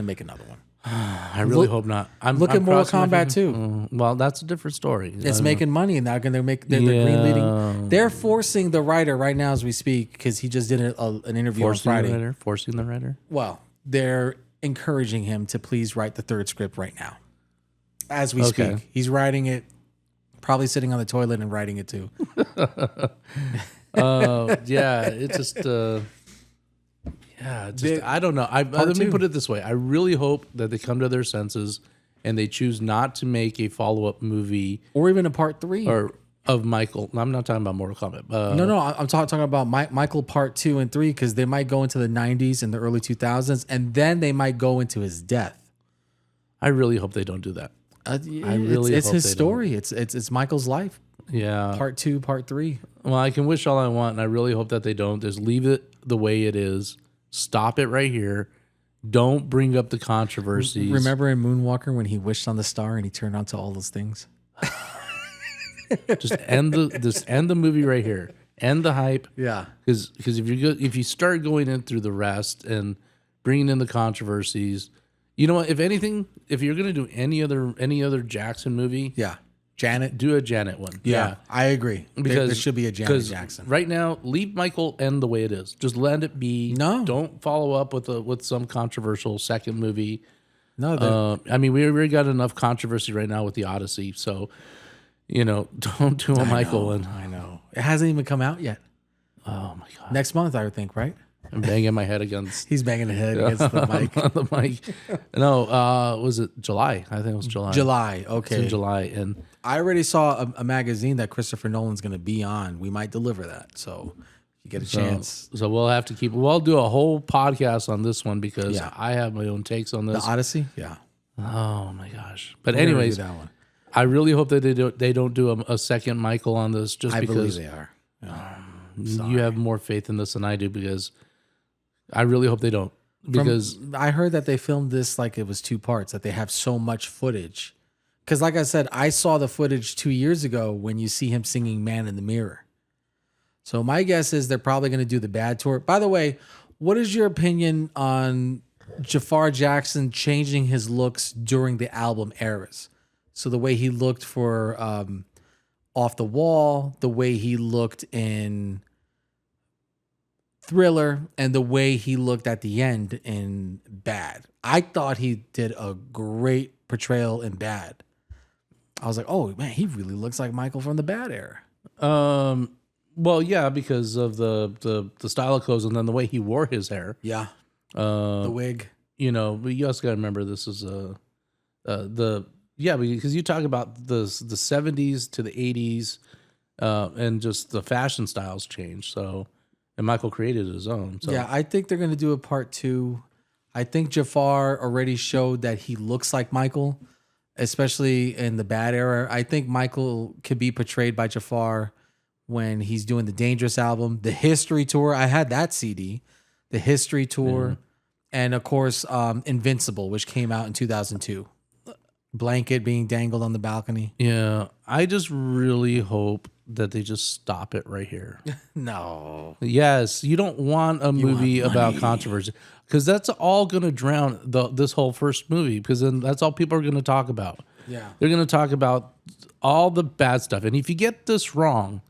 [SPEAKER 1] make another one.
[SPEAKER 2] I really hope not.
[SPEAKER 1] Look at Mortal Kombat 2.
[SPEAKER 2] Well, that's a different story.
[SPEAKER 1] It's making money, and they're greenleading. They're forcing the writer right now as we speak because he just did an interview on Friday.
[SPEAKER 2] Forcing the writer.
[SPEAKER 1] Well, they're encouraging him to please write the 3rd script right now, as we speak. He's writing it, probably sitting on the toilet and writing it too.
[SPEAKER 2] Yeah, it just. I don't know. Let me put it this way. I really hope that they come to their senses and they choose not to make a follow-up movie
[SPEAKER 1] or even a part 3
[SPEAKER 2] of Michael. I'm not talking about Mortal Kombat.
[SPEAKER 1] No, I'm talking about Michael part 2 and 3 because they might go into the 90s and the early 2000s, and then they might go into his death.
[SPEAKER 2] I really hope they don't do that.
[SPEAKER 1] It's his story. It's Michael's life.
[SPEAKER 2] Yeah.
[SPEAKER 1] Part 2, part 3.
[SPEAKER 2] Well, I can wish all I want, and I really hope that they don't. Just leave it the way it is. Stop it right here. Don't bring up the controversies.
[SPEAKER 1] Remember in Moonwalker when he wished on the star and he turned onto all those things?
[SPEAKER 2] Just end the movie right here. End the hype.
[SPEAKER 1] Yeah.
[SPEAKER 2] Because if you start going in through the rest and bringing in the controversies, you know what? If anything, if you're gonna do any other Jackson movie,
[SPEAKER 1] Janet,
[SPEAKER 2] do a Janet one.
[SPEAKER 1] Yeah, I agree. Because there should be a Janet Jackson.
[SPEAKER 2] Right now, leave Michael end the way it is. Just let it be.
[SPEAKER 1] No,
[SPEAKER 2] don't follow up with some controversial second movie.
[SPEAKER 1] No,
[SPEAKER 2] I mean we already got enough controversy right now with the Odyssey, so don't do a Michael one.
[SPEAKER 1] I know it hasn't even come out yet.
[SPEAKER 2] Oh my god!
[SPEAKER 1] Next month, I would think, right?
[SPEAKER 2] I'm banging my head against.
[SPEAKER 1] He's banging his head against the mic.
[SPEAKER 2] The mic. No, was it July? I think it was July.
[SPEAKER 1] July. Okay.
[SPEAKER 2] It's in July, and
[SPEAKER 1] I already saw a magazine that Christopher Nolan's going to be on. We might deliver that. So if you get a chance.
[SPEAKER 2] So we'll have to we'll do a whole podcast on this one because I have my own takes on this.
[SPEAKER 1] The Odyssey? Yeah.
[SPEAKER 2] Oh my gosh. But anyways,
[SPEAKER 1] that one.
[SPEAKER 2] I really hope that they don't do a second Michael on this just because. I
[SPEAKER 1] believe they are.
[SPEAKER 2] You have more faith in this than I do because I really hope they don't. Because
[SPEAKER 1] I heard that they filmed this like it was 2 parts, that they have so much footage. Because like I said, I saw the footage 2 years ago when you see him singing Man in the Mirror. So my guess is they're probably going to do the bad tour. By the way, what is your opinion on Jafar Jackson changing his looks during the album eras? So the way he looked for Off the Wall, the way he looked in Thriller, and the way he looked at the end in Bad. I thought he did a great portrayal in Bad. I was like, oh man, he really looks like Michael from the Bad era.
[SPEAKER 2] Well, yeah, because of the style of clothes and then the way he wore his hair.
[SPEAKER 1] Yeah. The wig.
[SPEAKER 2] But you also got to remember this is because you talk about the 70s to the 80s and just the fashion styles changed. So, and Michael created his own. So.
[SPEAKER 1] Yeah, I think they're going to do a part 2. I think Jafar already showed that he looks like Michael, especially in the Bad era. I think Michael could be portrayed by Jafar when he's doing the Dangerous album, the History Tour. I had that CD, the History Tour, and of course, Invincible, which came out in 2002. Blanket being dangled on the balcony.
[SPEAKER 2] Yeah, I just really hope that they just stop it right here.
[SPEAKER 1] No.
[SPEAKER 2] Yes, you don't want a movie about controversy because that's all going to drown this whole first movie because then that's all people are going to talk about.
[SPEAKER 1] Yeah.
[SPEAKER 2] They're going to talk about all the bad stuff. And if you get this wrong,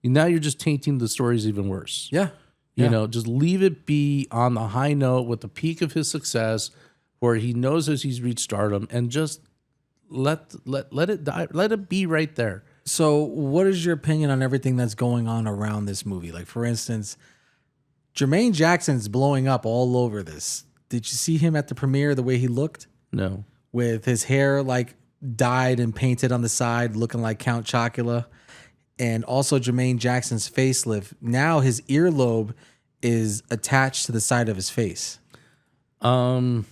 [SPEAKER 2] Now you're just tainting the stories even worse.
[SPEAKER 1] Yeah.
[SPEAKER 2] You know, just leave it be on the high note with the peak of his success, where he knows as he's reached stardom, and just let it die. Let it be right there.
[SPEAKER 1] So, what is your opinion on everything that's going on around this movie? Like, for instance, Jermaine Jackson's blowing up all over this. Did you see him at the premiere, the way he looked?
[SPEAKER 2] No.
[SPEAKER 1] With his hair like dyed and painted on the side, looking like Count Chocula. And also Jermaine Jackson's facelift. Now his earlobe is attached to the side of his face. And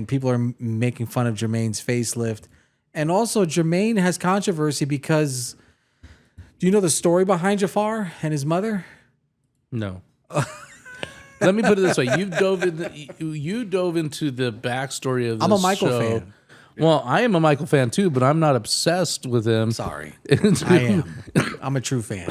[SPEAKER 1] people are making fun of Jermaine's facelift. And also Jermaine has controversy because, do you know the story behind Jafar and his mother?
[SPEAKER 2] No. Let me put it this way: you dove into the backstory of this
[SPEAKER 1] I'm a Michael
[SPEAKER 2] show.
[SPEAKER 1] fan.
[SPEAKER 2] Well, I am a Michael fan too, but I'm not obsessed with him.
[SPEAKER 1] Sorry, I am. I'm a true fan.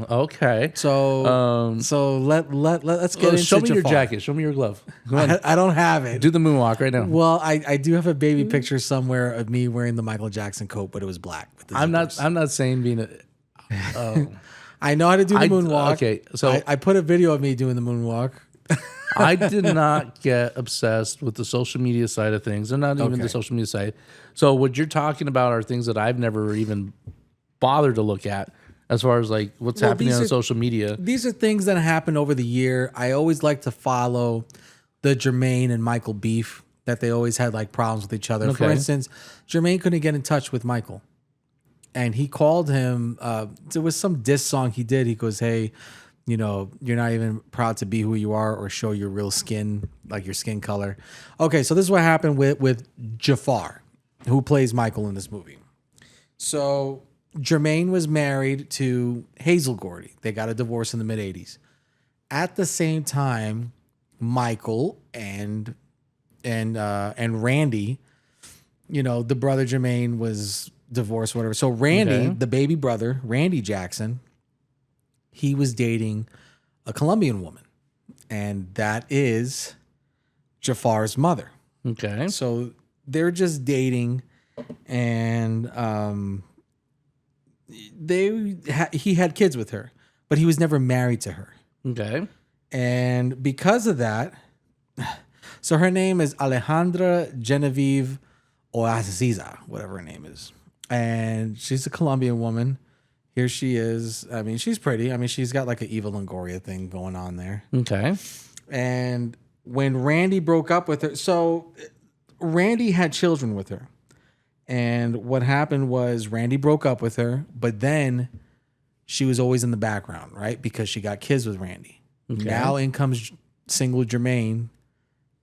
[SPEAKER 2] Okay.
[SPEAKER 1] So let's get into
[SPEAKER 2] Show me your
[SPEAKER 1] Jafar.
[SPEAKER 2] jacket. Show me your glove. Go on.
[SPEAKER 1] I don't have it.
[SPEAKER 2] Do the moonwalk right now.
[SPEAKER 1] Well, I do have a baby picture somewhere of me wearing the Michael Jackson coat, but it was black. With the
[SPEAKER 2] I'm
[SPEAKER 1] zippers.
[SPEAKER 2] not saying being a.
[SPEAKER 1] I know how to do the moonwalk.
[SPEAKER 2] Okay, so
[SPEAKER 1] I put a video of me doing the moonwalk.
[SPEAKER 2] I did not get obsessed with the social media side of things, and not even
[SPEAKER 1] Okay.
[SPEAKER 2] the social media side. So what you're talking about are things that I've never even bothered to look at, as far as like what's happening on social media.
[SPEAKER 1] These are things that happen over the year. I always like to follow the Jermaine and Michael beef that they always had like problems with each other. For
[SPEAKER 2] Okay.
[SPEAKER 1] instance, Jermaine couldn't get in touch with Michael. And he called him. There was some diss song he did. He goes, "Hey, you know, you're not even proud to be who you are or show your real skin, like your skin color." Okay, so this is what happened with Jafar, who plays Michael in this movie. So Jermaine was married to Hazel Gordy. They got a divorce in the mid '80s. At the same time, Michael and Randy, you know, the brother Jermaine was divorced, whatever. So Randy,
[SPEAKER 2] Okay.
[SPEAKER 1] the baby brother, Randy Jackson, he was dating a Colombian woman, and that is Jafar's mother.
[SPEAKER 2] Okay.
[SPEAKER 1] So they're just dating, and he had kids with her, but he was never married to her.
[SPEAKER 2] Okay.
[SPEAKER 1] And because of that, so her name is Alejandra Genevieve Oaziza, whatever her name is. And she's a Colombian woman. Here she is. I mean, she's pretty. I mean, she's got like an Eva Longoria thing going on there.
[SPEAKER 2] Okay.
[SPEAKER 1] And when Randy broke up with her, so Randy had children with her. And what happened was Randy broke up with her, but then she was always in the background, right? Because she got kids with Randy.
[SPEAKER 2] Okay.
[SPEAKER 1] Now in comes single Jermaine.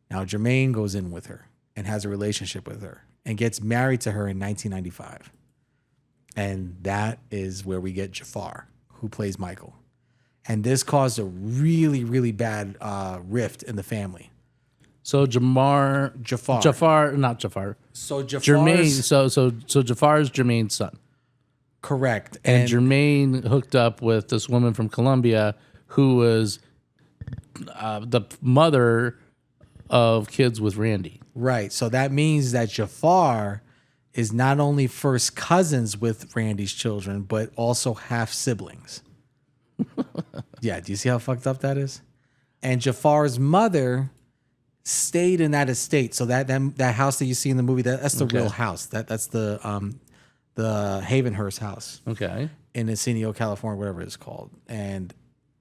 [SPEAKER 1] Now Jermaine goes in with her and has a relationship with her and gets married to her in 1995. And that is where we get Jafar, who plays Michael. And this caused a really, really bad rift in the family.
[SPEAKER 2] So
[SPEAKER 1] Jafar.
[SPEAKER 2] not Jafar.
[SPEAKER 1] So Jafar's
[SPEAKER 2] Jermaine. So Jafar is Jermaine's son,
[SPEAKER 1] correct.
[SPEAKER 2] and Jermaine hooked up with this woman from Colombia who was the mother of kids with Randy.
[SPEAKER 1] Right. So that means that Jafar is not only first cousins with Randy's children, but also half siblings. Yeah. Do you see how fucked up that is? And Jafar's mother stayed in that estate. So that house that you see in the movie, that's the real house. That's the Havenhurst house
[SPEAKER 2] Okay.
[SPEAKER 1] in Encino, California, whatever it's called. And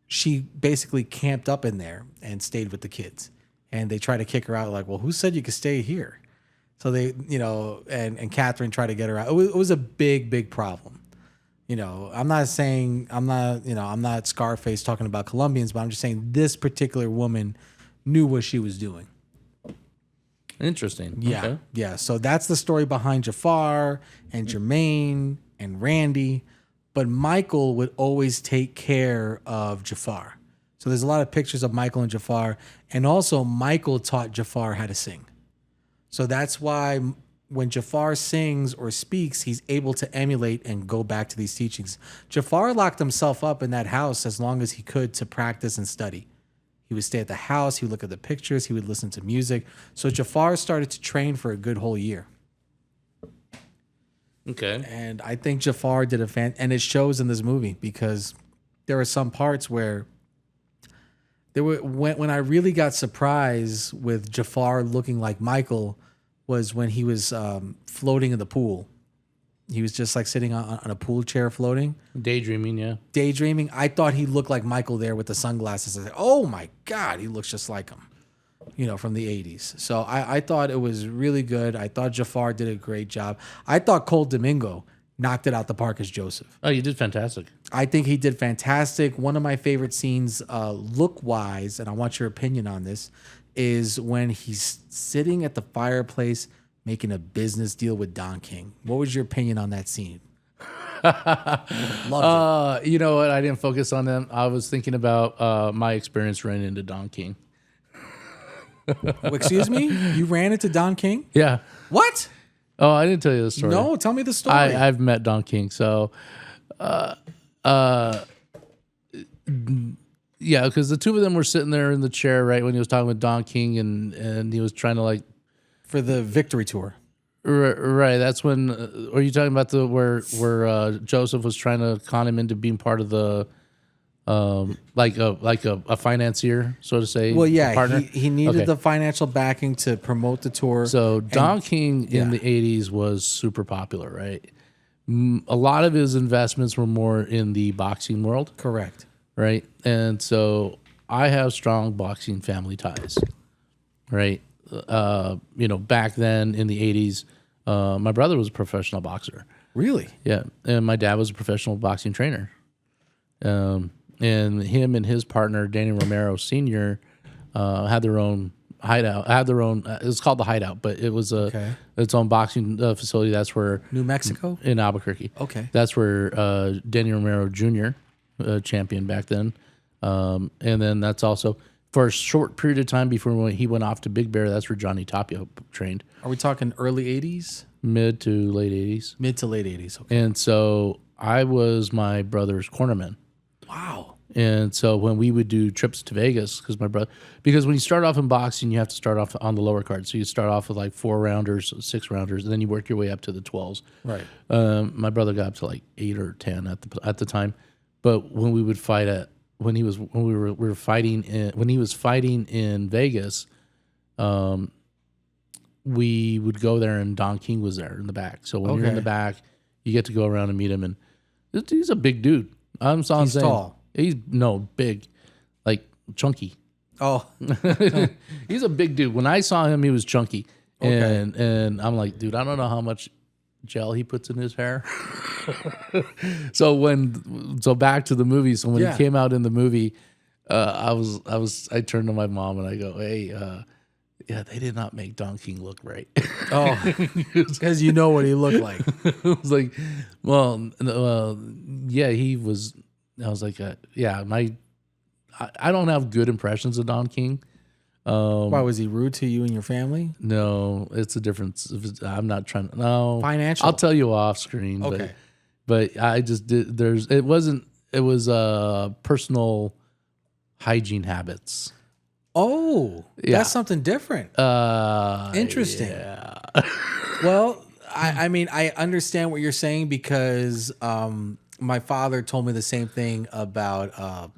[SPEAKER 1] she basically camped up in there and stayed with the kids. And they tried to kick her out, like, well, who said you could stay here? So they, you know, and Catherine tried to get her out. It was a big, big problem. You know, I'm not Scarface talking about Colombians, but I'm just saying this particular woman knew what she was doing.
[SPEAKER 2] Interesting.
[SPEAKER 1] Yeah.
[SPEAKER 2] Okay.
[SPEAKER 1] Yeah. So that's the story behind Jafar and Jermaine and Randy. But Michael would always take care of Jafar. So there's a lot of pictures of Michael and Jafar. And also Michael taught Jafar how to sing. So that's why when Jafar sings or speaks, he's able to emulate and go back to these teachings. Jafar locked himself up in that house as long as he could to practice and study. He would stay at the house. He would look at the pictures. He would listen to music. So Jafar started to train for a good whole year.
[SPEAKER 2] Okay.
[SPEAKER 1] And I think Jafar did and it shows in this movie because there are some parts where there were when I really got surprised with Jafar looking like Michael was when he was floating in the pool. He was just like sitting on a pool chair floating.
[SPEAKER 2] Daydreaming, yeah.
[SPEAKER 1] Daydreaming. I thought he looked like Michael there with the sunglasses. I said, oh my God, he looks just like him, from the 80s. So I thought it was really good. I thought Jafar did a great job. I thought Cole Domingo knocked it out the park as Joseph.
[SPEAKER 2] Oh, you did fantastic.
[SPEAKER 1] I think he did fantastic. One of my favorite scenes, look-wise, and I want your opinion on this, is when he's sitting at the fireplace making a business deal with Don King. What was your opinion on that scene? Loved it.
[SPEAKER 2] You know what? I didn't focus on them. I was thinking about my experience running into Don King.
[SPEAKER 1] Excuse me? You ran into Don King?
[SPEAKER 2] Yeah.
[SPEAKER 1] What?
[SPEAKER 2] Oh, I didn't tell you the story.
[SPEAKER 1] No, tell me the story.
[SPEAKER 2] I've met Don King. So, yeah, because the two of them were sitting there in the chair, right, when he was talking with Don King and he was trying to like.
[SPEAKER 1] For the victory tour.
[SPEAKER 2] Right. That's when, are you talking about where Joseph was trying to con him into being part of the, like a financier, so to say.
[SPEAKER 1] Well, yeah,
[SPEAKER 2] partner?
[SPEAKER 1] he needed the financial backing to promote the tour.
[SPEAKER 2] So Don King in the 80s was super popular, right? A lot of his investments were more in the boxing world.
[SPEAKER 1] Correct.
[SPEAKER 2] Right. And so I have strong boxing family ties, right? Back then in the 80s, my brother was a professional boxer.
[SPEAKER 1] Really?
[SPEAKER 2] Yeah. And my dad was a professional boxing trainer. And him and his partner, Danny Romero Sr., had their own hideout. It was called the Hideout, but it was its own boxing facility. That's where
[SPEAKER 1] New Mexico?
[SPEAKER 2] In Albuquerque.
[SPEAKER 1] Okay.
[SPEAKER 2] That's where Danny Romero Jr., champion back then. And then that's also for a short period of time before he went off to Big Bear. That's where Johnny Tapia trained.
[SPEAKER 1] Are we talking early 80s?
[SPEAKER 2] Mid to late 80s.
[SPEAKER 1] Mid to late 80s. Okay.
[SPEAKER 2] And so I was my brother's cornerman.
[SPEAKER 1] Wow.
[SPEAKER 2] And so when we would do trips to Vegas, because when you start off in boxing, you have to start off on the lower card. So you start off with like 4-rounders, 6-rounders, and then you work your way up to the 12s.
[SPEAKER 1] Right.
[SPEAKER 2] My brother got up to like 8 or 10 at the time. But when we would fight when he was fighting in Vegas, we would go there and Don King was there in the back. So when you're in the back, you get to go around and meet him. And he's a big dude. He's
[SPEAKER 1] tall.
[SPEAKER 2] He's big, like chunky.
[SPEAKER 1] Oh,
[SPEAKER 2] He's a big dude. When I saw him, he was chunky.
[SPEAKER 1] Okay.
[SPEAKER 2] And I'm like, dude, I don't know how much gel he puts in his hair. So back to the movie. So when he came out in the movie, I turned to my mom and I go, hey, they did not make Don King look right.
[SPEAKER 1] Oh, because you know what he looked like.
[SPEAKER 2] I was like, yeah, he was. I was like, I don't have good impressions of Don King.
[SPEAKER 1] Why, was he rude to you and your family?
[SPEAKER 2] No, it's a difference. I'm not trying to. No,
[SPEAKER 1] financial.
[SPEAKER 2] I'll tell you off screen.
[SPEAKER 1] Okay,
[SPEAKER 2] but I just did. It was personal hygiene habits.
[SPEAKER 1] Oh,
[SPEAKER 2] yeah.
[SPEAKER 1] That's something different. Interesting.
[SPEAKER 2] Yeah.
[SPEAKER 1] Well, I mean, I understand what you're saying because my father told me the same thing about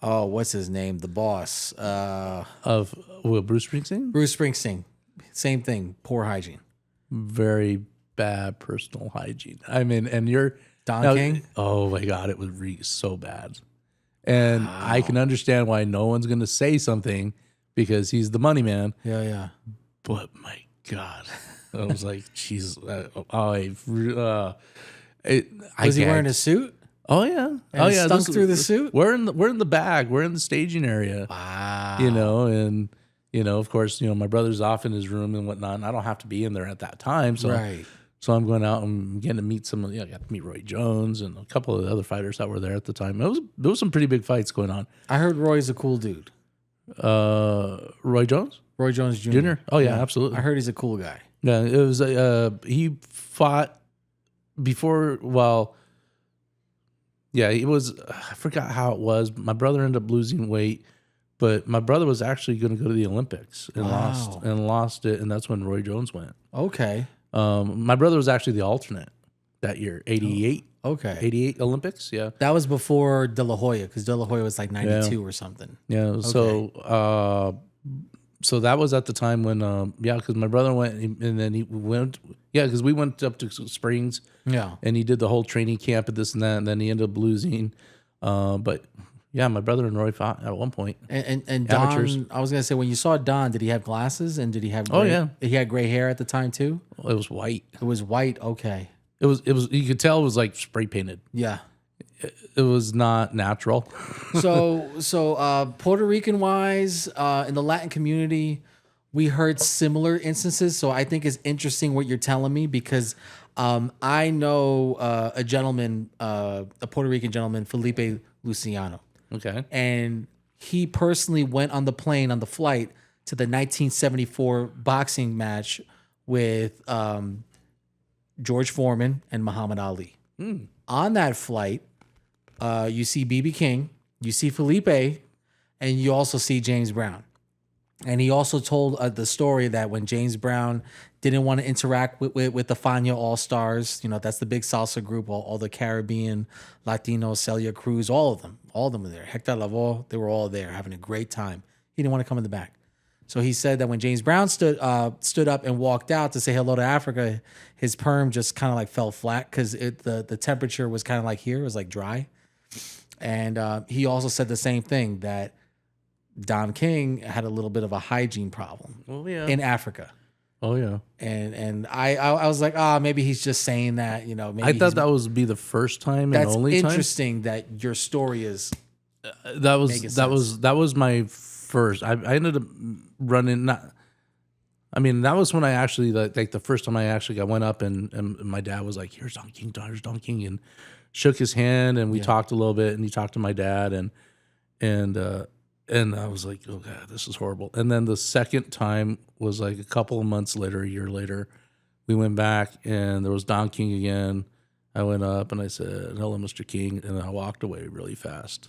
[SPEAKER 1] what's his name? The boss.
[SPEAKER 2] Of Bruce Springsteen?
[SPEAKER 1] Bruce Springsteen. Same thing. Poor hygiene.
[SPEAKER 2] Very bad personal hygiene. I mean, and you're
[SPEAKER 1] Don King?
[SPEAKER 2] Oh my God, it was so bad. And I can understand why no one's going to say something because he's the money man.
[SPEAKER 1] Yeah.
[SPEAKER 2] But my God, I was like, jeez.
[SPEAKER 1] Was he wearing a suit?
[SPEAKER 2] Oh yeah.
[SPEAKER 1] And stunk through the suit?
[SPEAKER 2] We're in the back. We're in the staging area.
[SPEAKER 1] Wow.
[SPEAKER 2] And of course, my brother's off in his room and whatnot. And I don't have to be in there at that time. So
[SPEAKER 1] right.
[SPEAKER 2] So I'm going out and getting to meet I got to meet Roy Jones and a couple of the other fighters that were there at the time. There was some pretty big fights going on.
[SPEAKER 1] I heard Roy's a cool dude.
[SPEAKER 2] Roy Jones?
[SPEAKER 1] Roy Jones Jr.
[SPEAKER 2] Oh yeah, absolutely.
[SPEAKER 1] I heard he's a cool guy.
[SPEAKER 2] Yeah, it was he fought before. Well, yeah, he was. I forgot how it was. My brother ended up losing weight, but my brother was actually going to go to the Olympics and lost it, and that's when Roy Jones went.
[SPEAKER 1] Okay.
[SPEAKER 2] My brother was actually the alternate that year, 88.
[SPEAKER 1] Okay.
[SPEAKER 2] 88 Olympics, yeah.
[SPEAKER 1] That was before De La Hoya, because De La Hoya was like 92 or something.
[SPEAKER 2] Yeah, so that was at the time when, because my brother went, and then he went, because we went up to Springs, and he did the whole training camp and this and that, and then he ended up losing. But yeah, my brother and Roy fought at one point.
[SPEAKER 1] And
[SPEAKER 2] Amateurs.
[SPEAKER 1] Don, I was gonna say, when you saw Don, did he have glasses and did he have? He had gray hair at the time too.
[SPEAKER 2] It was white.
[SPEAKER 1] It was white. Okay.
[SPEAKER 2] It was. You could tell it was like spray painted.
[SPEAKER 1] Yeah.
[SPEAKER 2] It was not natural.
[SPEAKER 1] So Puerto Rican wise, in the Latin community, we heard similar instances. So I think it's interesting what you're telling me, because I know a gentleman, a Puerto Rican gentleman, Felipe Luciano.
[SPEAKER 2] Okay.
[SPEAKER 1] And he personally went on the plane, on the flight, to the 1974 boxing match with George Foreman and Muhammad Ali. On that flight, you see B.B. King, you see Felipe, and you also see James Brown. And he also told the story that when James Brown didn't want to interact with the Fania All-Stars, that's the big salsa group, all the Caribbean, Latinos, Celia Cruz, all of them were there. Hector Lavoe, they were all there having a great time. He didn't want to come in the back. So he said that when James Brown stood up and walked out to say hello to Africa, his perm just kind of like fell flat because the temperature was kind of like here, it was like dry. And he also said the same thing, that Don King had a little bit of a hygiene problem in Africa.
[SPEAKER 2] Oh yeah.
[SPEAKER 1] And I was like, maybe he's just saying that, maybe
[SPEAKER 2] I thought that would be the first time and only time.
[SPEAKER 1] That's interesting that your story is.
[SPEAKER 2] That was my first. I ended up running. That was when I actually like the first time I went up and my dad was like, "Here's Don King," and shook his hand, and we talked a little bit, and he talked to my dad, and I was like, oh God, this is horrible. And then the second time was like a couple of months later, a year later, we went back and there was Don King again. I went up and I said, hello, Mr. King. And I walked away really fast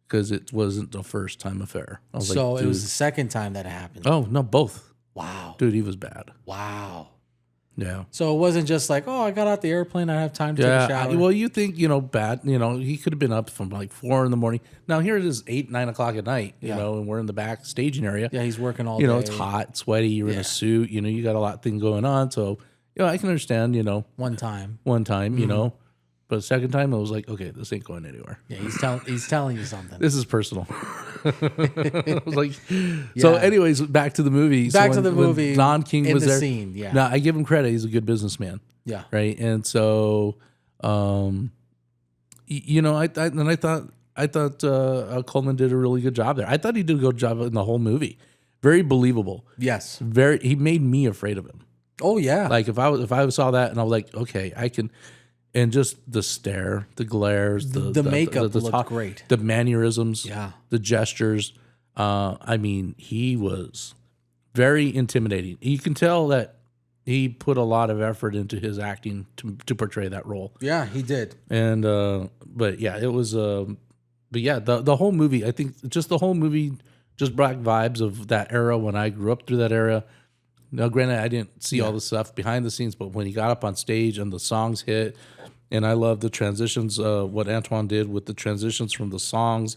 [SPEAKER 2] because it wasn't the first time affair. I was
[SPEAKER 1] so
[SPEAKER 2] like,
[SPEAKER 1] it was the second time that it happened.
[SPEAKER 2] Oh, no, both.
[SPEAKER 1] Wow.
[SPEAKER 2] Dude, he was bad.
[SPEAKER 1] Wow.
[SPEAKER 2] Yeah.
[SPEAKER 1] So it wasn't just like, I got out the airplane, I have time to take a shower.
[SPEAKER 2] Well, you think, bad, he could have been up from like 4 a.m. Now here it is 8, 9 o'clock at night, and we're in the back staging area.
[SPEAKER 1] Yeah, he's working all day.
[SPEAKER 2] It's hot, sweaty, you're in a suit, you got a lot of things going on. So, I can understand,
[SPEAKER 1] One time,
[SPEAKER 2] but the second time I was like, okay, this ain't going anywhere.
[SPEAKER 1] Yeah, he's telling you something.
[SPEAKER 2] This is personal. I was like, so anyways, back to the movie. When Don King was there.
[SPEAKER 1] Scene, yeah.
[SPEAKER 2] Now I give him credit. He's a good businessman.
[SPEAKER 1] Yeah.
[SPEAKER 2] Right. And so, I thought Coleman did a really good job there. I thought he did a good job in the whole movie. Very believable.
[SPEAKER 1] Yes.
[SPEAKER 2] He made me afraid of him.
[SPEAKER 1] Oh yeah.
[SPEAKER 2] Like if I saw that and I was like, okay, I can. And just the stare, the glares, the
[SPEAKER 1] makeup looked great.
[SPEAKER 2] The mannerisms,
[SPEAKER 1] yeah,
[SPEAKER 2] the gestures. He was very intimidating. You can tell that he put a lot of effort into his acting to portray that role.
[SPEAKER 1] Yeah, he did.
[SPEAKER 2] And but yeah, it was. But yeah, the whole movie. I think just the whole movie just brought vibes of that era when I grew up through that era. Now, granted, I didn't see all the stuff behind the scenes, but when he got up on stage and the songs hit. And I love the transitions, what Antoine did with the transitions from the songs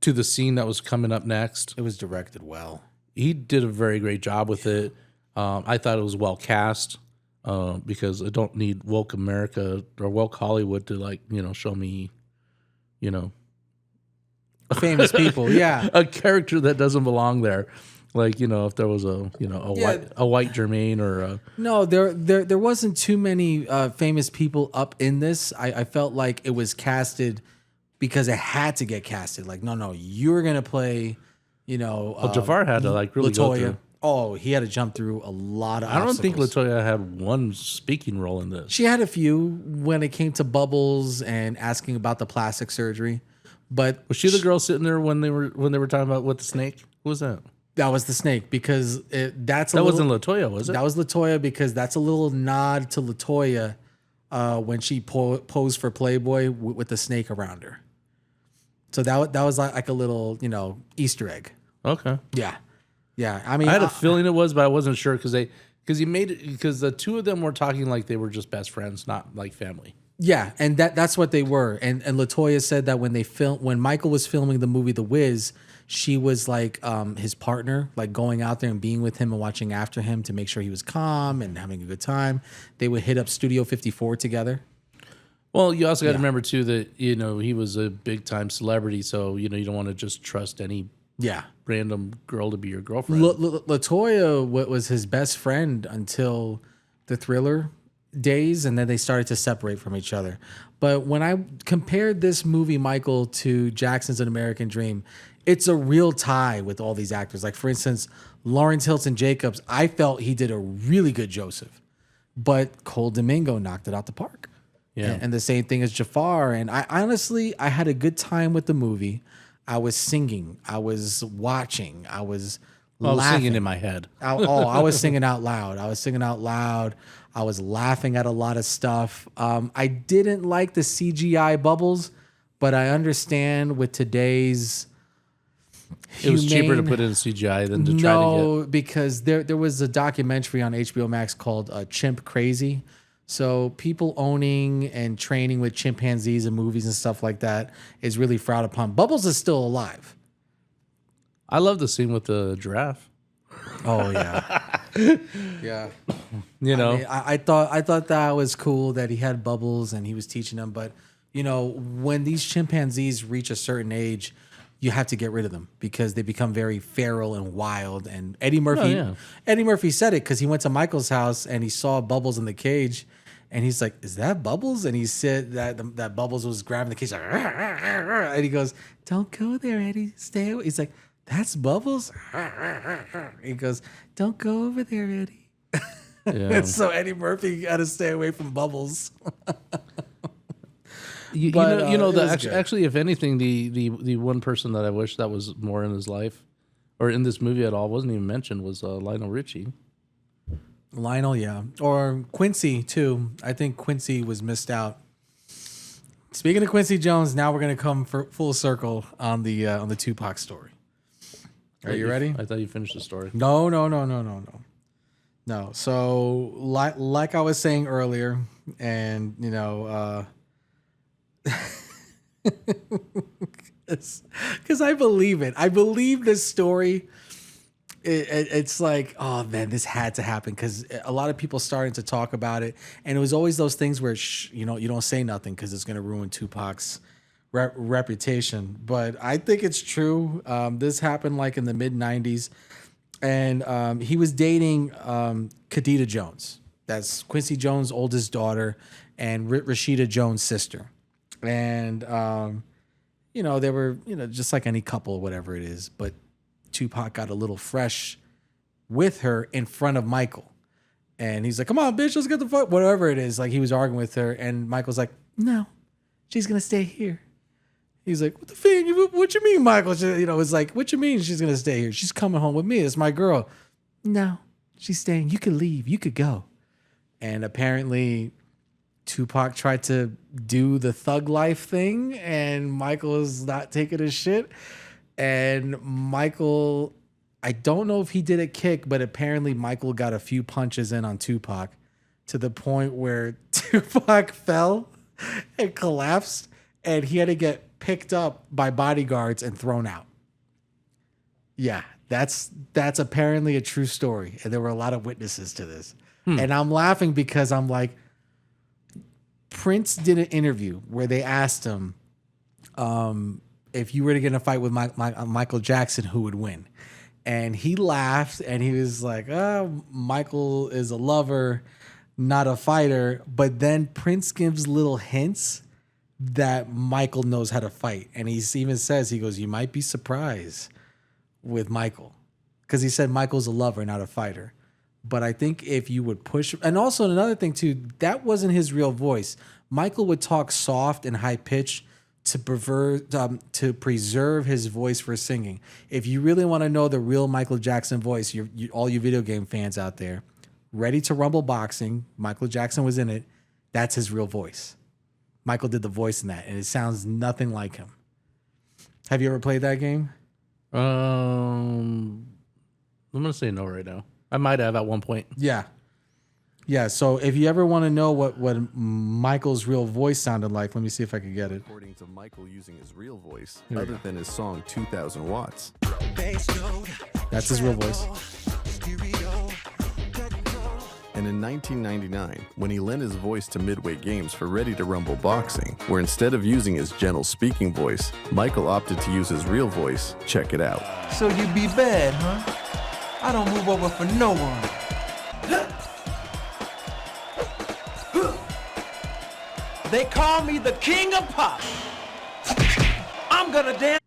[SPEAKER 2] to the scene that was coming up next.
[SPEAKER 1] It was directed well.
[SPEAKER 2] He did a very great job with it. I thought it was well cast because I don't need woke America or woke Hollywood to show me,
[SPEAKER 1] famous people. Yeah,
[SPEAKER 2] a character that doesn't belong there. Like, if there was a white Jermaine or
[SPEAKER 1] no, there wasn't too many famous people up in this. I felt like it was casted because it had to get casted. Like, no, you're gonna play,
[SPEAKER 2] Jafar had to really
[SPEAKER 1] Latoya.
[SPEAKER 2] go through.
[SPEAKER 1] Oh, he had to jump through a lot of.
[SPEAKER 2] I don't think
[SPEAKER 1] obstacles.
[SPEAKER 2] Latoya had one speaking role in this.
[SPEAKER 1] She had a few when it came to Bubbles and asking about the plastic surgery, but
[SPEAKER 2] was she the girl sitting there when they were talking about with the snake? Who was that?
[SPEAKER 1] That was the snake because that
[SPEAKER 2] wasn't Latoya, was it?
[SPEAKER 1] That was Latoya because that's a little nod to Latoya when she posed for Playboy with the snake around her. So that was like a little Easter egg.
[SPEAKER 2] Okay.
[SPEAKER 1] Yeah. I mean,
[SPEAKER 2] I had a feeling it was, but I wasn't sure because because the two of them were talking like they were just best friends, not like family.
[SPEAKER 1] Yeah, and that's what they were. And Latoya said that when Michael was filming the movie The Wiz, she was like his partner, like going out there and being with him and watching after him to make sure he was calm and having a good time. They would hit up Studio 54 together.
[SPEAKER 2] Well, you also got to remember too that he was a big time celebrity, so you don't want to just trust any random girl to be your girlfriend.
[SPEAKER 1] Latoya was his best friend until the Thriller days, and then they started to separate from each other. But when I compared this movie, Michael, to Jackson's An American Dream, it's a real tie with all these actors. Like, for instance, Lawrence Hilton Jacobs, I felt he did a really good Joseph, but Cole Domingo knocked it out the park.
[SPEAKER 2] Yeah.
[SPEAKER 1] And the same thing as Jafar. And I had a good time with the movie. I was singing. I was watching. I was laughing.
[SPEAKER 2] Singing in my head.
[SPEAKER 1] I was singing out loud. I was laughing at a lot of stuff. I didn't like the CGI bubbles, but I understand with today's
[SPEAKER 2] it was cheaper to put in CGI than to try to get.
[SPEAKER 1] Because there was a documentary on HBO Max called Chimp Crazy. So people owning and training with chimpanzees in movies and stuff like that is really frowned upon. Bubbles is still alive.
[SPEAKER 2] I love the scene with the giraffe.
[SPEAKER 1] Oh yeah, yeah. I thought that was cool that he had Bubbles and he was teaching them. But when these chimpanzees reach a certain age, you have to get rid of them because they become very feral and wild. And Eddie Murphy said it because he went to Michael's house and he saw Bubbles in the cage. And he's like, "Is that Bubbles?" And he said that Bubbles was grabbing the cage. Like, and he goes, "Don't go there, Eddie. Stay away." He's like, "That's Bubbles?" He goes, "Don't go over there, Eddie."
[SPEAKER 2] Yeah.
[SPEAKER 1] So Eddie Murphy had to stay away from Bubbles.
[SPEAKER 2] Actually, if anything, the one person that I wish that was more in his life or in this movie at all wasn't even mentioned was Lionel Richie.
[SPEAKER 1] Lionel, yeah. Or Quincy, too. I think Quincy was missed out. Speaking of Quincy Jones, now we're going to come for full circle on the Tupac story. Are you ready?
[SPEAKER 2] I thought you finished the story.
[SPEAKER 1] No. So, like I was saying earlier, and, because I believe it. I believe this story. It's like, oh man, this had to happen because a lot of people starting to talk about it, and it was always those things where you don't say nothing because it's going to ruin Tupac's reputation. But I think it's true. This happened like in the mid '90s, and he was dating Khadijah Jones. That's Quincy Jones' oldest daughter, and Rashida Jones' sister, and they were just like any couple, whatever it is, but Tupac got a little fresh with her in front of Michael. And he's like, "Come on, bitch, let's get the fuck," whatever it is. Like, he was arguing with her, and Michael's like, "No, she's going to stay here." He's like, what you mean, Michael? It's like, what you mean she's going to stay here? She's coming home with me. It's my girl. No, she's staying. You could leave. You could go. And apparently Tupac tried to do the thug life thing, and Michael is not taking a shit. And Michael, I don't know if he did a kick, but apparently Michael got a few punches in on Tupac to the point where Tupac fell and collapsed, and he had to get picked up by bodyguards and thrown out. Yeah, that's apparently a true story, and there were a lot of witnesses to this. And I'm laughing because I'm like, Prince did an interview where they asked him, if you were to get in a fight with Michael Jackson, who would win? And he laughed and he was like, Michael is a lover, not a fighter. But then Prince gives little hints that Michael knows how to fight. And he even says, he goes, "You might be surprised with Michael." Because he said Michael's a lover, not a fighter. But I think if you would push, and also another thing too, that wasn't his real voice. Michael would talk soft and high pitched to preserve his voice for singing. If you really want to know the real Michael Jackson voice, all you video game fans out there, Ready to Rumble Boxing, Michael Jackson was in it. That's his real voice. Michael did the voice in that, and it sounds nothing like him. Have you ever played that game?
[SPEAKER 2] I'm gonna say no right now. I might have at one point.
[SPEAKER 1] Yeah. Yeah, so if you ever want to know what Michael's real voice sounded like, let me see if I can get it.
[SPEAKER 5] Recordings of Michael using his real voice, other than his song 2000 Watts.
[SPEAKER 1] That's his real voice.
[SPEAKER 5] And in 1999, when he lent his voice to Midway Games for Ready to Rumble Boxing, where instead of using his gentle speaking voice, Michael opted to use his real voice. Check it out.
[SPEAKER 6] So you be bad, huh? I don't move over for no one. They call me the king of pop. I'm gonna dance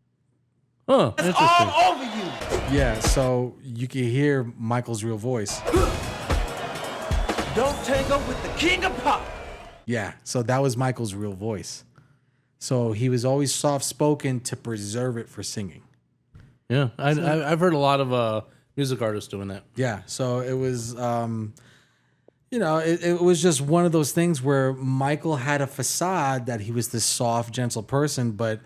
[SPEAKER 2] Oh, interesting.
[SPEAKER 6] all over you.
[SPEAKER 1] Yeah, so you can hear Michael's real voice.
[SPEAKER 6] Don't tango with the king of pop.
[SPEAKER 1] Yeah, so that was Michael's real voice. So he was always soft-spoken to preserve it for singing.
[SPEAKER 2] Yeah, I've heard a lot of music artists doing that.
[SPEAKER 1] Yeah, so it was, it was just one of those things where Michael had a facade that he was this soft, gentle person, but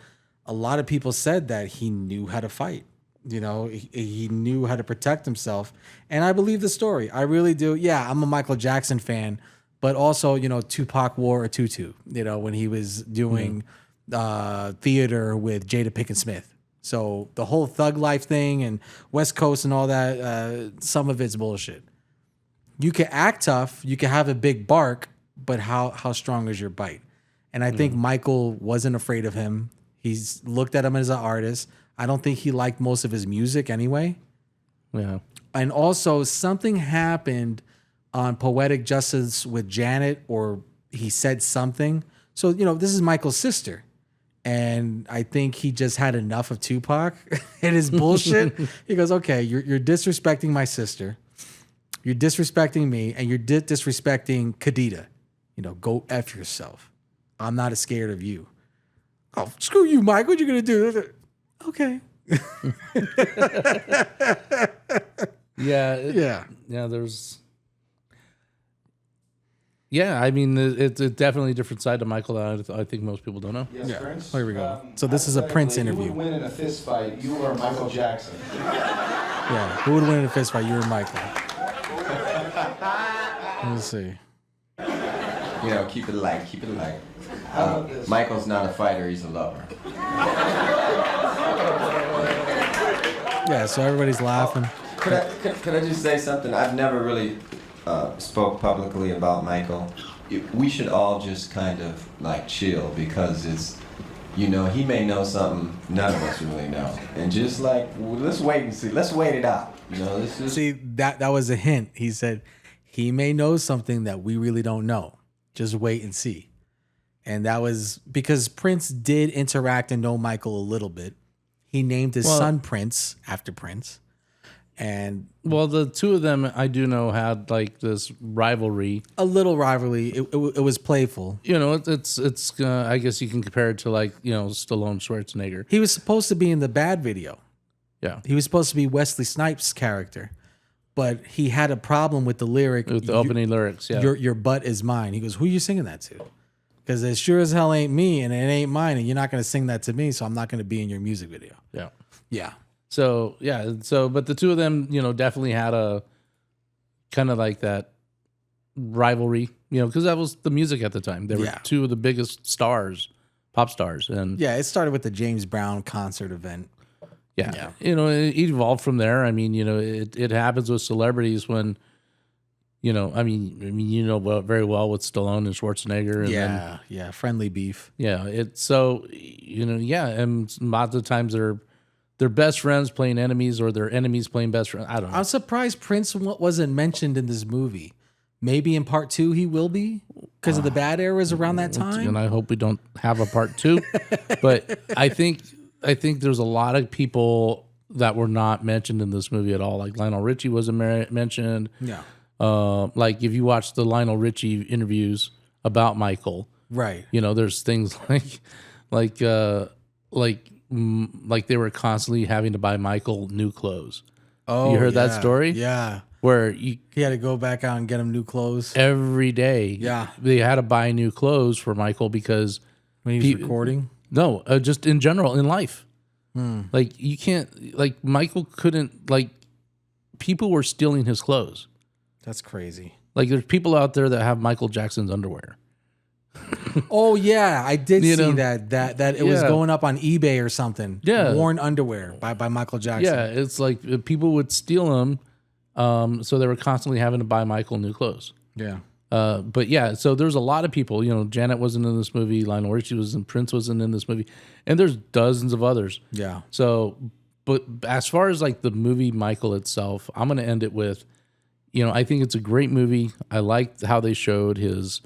[SPEAKER 1] a lot of people said that he knew how to fight. You know, he knew how to protect himself. And I believe the story. I really do. Yeah, I'm a Michael Jackson fan, but also, Tupac wore a tutu, when he was doing theater with Jada Pinkett Smith. So the whole thug life thing and West Coast and all that, some of it's bullshit. You can act tough, you can have a big bark, but how strong is your bite? And I think Michael wasn't afraid of him. He's looked at him as an artist. I don't think he liked most of his music anyway.
[SPEAKER 2] Yeah.
[SPEAKER 1] And also something happened on Poetic Justice with Janet, or he said something. So, this is Michael's sister. And I think he just had enough of Tupac and his bullshit. He goes, okay, you're disrespecting my sister. You're disrespecting me, and you're disrespecting Khadija. Go F yourself. I'm not as scared of you. Oh, screw you, Mike. What you going to do? Okay.
[SPEAKER 2] Yeah. There's. Yeah, I mean, it's a definitely different side to Michael that I think most people don't know.
[SPEAKER 7] Yes,
[SPEAKER 1] Yeah.
[SPEAKER 7] Prince.
[SPEAKER 1] Here we go. So this is a Prince interview.
[SPEAKER 7] You would win in a fist fight. You or Michael Jackson.
[SPEAKER 1] Yeah. Who would win in a fist fight? You or Michael? Let's see.
[SPEAKER 8] Keep it light. Keep it light.
[SPEAKER 7] How about this?
[SPEAKER 8] Michael's not a fighter. He's a lover.
[SPEAKER 1] Yeah. So everybody's laughing.
[SPEAKER 8] Could I just say something? I've never really spoke publicly about Michael. We should all just kind of chill, because it's, he may know something none of us really know, and just let's wait and see. Let's wait it out. Let's just
[SPEAKER 1] See, that was a hint. He said he may know something that we really don't know. Just wait and see. And that was because Prince did interact and know Michael a little bit. He named his son Prince after Prince. And
[SPEAKER 2] the two of them I do know had this rivalry.
[SPEAKER 1] a little rivalry. It was playful.
[SPEAKER 2] It's I guess you can compare it to Stallone Schwarzenegger.
[SPEAKER 1] He was supposed to be in the Bad video.
[SPEAKER 2] Yeah.
[SPEAKER 1] He was supposed to be Wesley Snipes' character, but he had a problem with the lyric.
[SPEAKER 2] With the opening lyrics, yeah.
[SPEAKER 1] Your butt is mine. He goes, who you singing that to? Because it sure as hell ain't me, and it ain't mine, and you're not going to sing that to me, so I'm not going to be in your music video.
[SPEAKER 2] Yeah.
[SPEAKER 1] Yeah.
[SPEAKER 2] So, yeah. But the two of them, definitely had a kind of that rivalry, because that was the music at the time. They were two of the biggest stars, pop stars. And
[SPEAKER 1] Yeah, it started with the James Brown concert event.
[SPEAKER 2] yeah. It evolved from there. I mean, it happens with celebrities when, very well with Stallone and Schwarzenegger. And
[SPEAKER 1] Yeah, friendly beef.
[SPEAKER 2] it's so, and lots of times they're best friends playing enemies, or they're enemies playing best friends. I don't know.
[SPEAKER 1] I'm surprised Prince wasn't mentioned in this movie. Maybe in part 2 he will be, because of the bad eras around that time.
[SPEAKER 2] And I hope we don't have a part 2. But I think there's a lot of people that were not mentioned in this movie at all. Like Lionel Richie wasn't mentioned.
[SPEAKER 1] Yeah.
[SPEAKER 2] If you watch the Lionel Richie interviews about Michael,
[SPEAKER 1] Right.
[SPEAKER 2] there's things like they were constantly having to buy Michael new clothes.
[SPEAKER 1] Oh,
[SPEAKER 2] You heard that
[SPEAKER 1] yeah.
[SPEAKER 2] story?
[SPEAKER 1] Yeah.
[SPEAKER 2] Where
[SPEAKER 1] He had to go back out and get him new clothes
[SPEAKER 2] every day,
[SPEAKER 1] Yeah.
[SPEAKER 2] they had to buy new clothes for Michael because
[SPEAKER 1] when he was recording.
[SPEAKER 2] no, just in general in life. You can't, Michael couldn't people were stealing his clothes.
[SPEAKER 1] That's crazy.
[SPEAKER 2] Like there's people out there that have Michael Jackson's underwear.
[SPEAKER 1] Oh yeah, I did
[SPEAKER 2] You
[SPEAKER 1] see
[SPEAKER 2] know?
[SPEAKER 1] that it was
[SPEAKER 2] Yeah.
[SPEAKER 1] going up on eBay or something.
[SPEAKER 2] Yeah.
[SPEAKER 1] Worn underwear by Michael Jackson.
[SPEAKER 2] Yeah, it's like people would steal them, so they were constantly having to buy Michael new clothes.
[SPEAKER 1] Yeah.
[SPEAKER 2] But yeah, so there's a lot of people. You know, Janet wasn't in this movie. Lionel Richie was in. Prince wasn't in this movie, and there's dozens of others.
[SPEAKER 1] Yeah.
[SPEAKER 2] So, but as far as like the movie Michael itself, I'm going to end it with, you know, I think it's a great movie. I liked how they showed his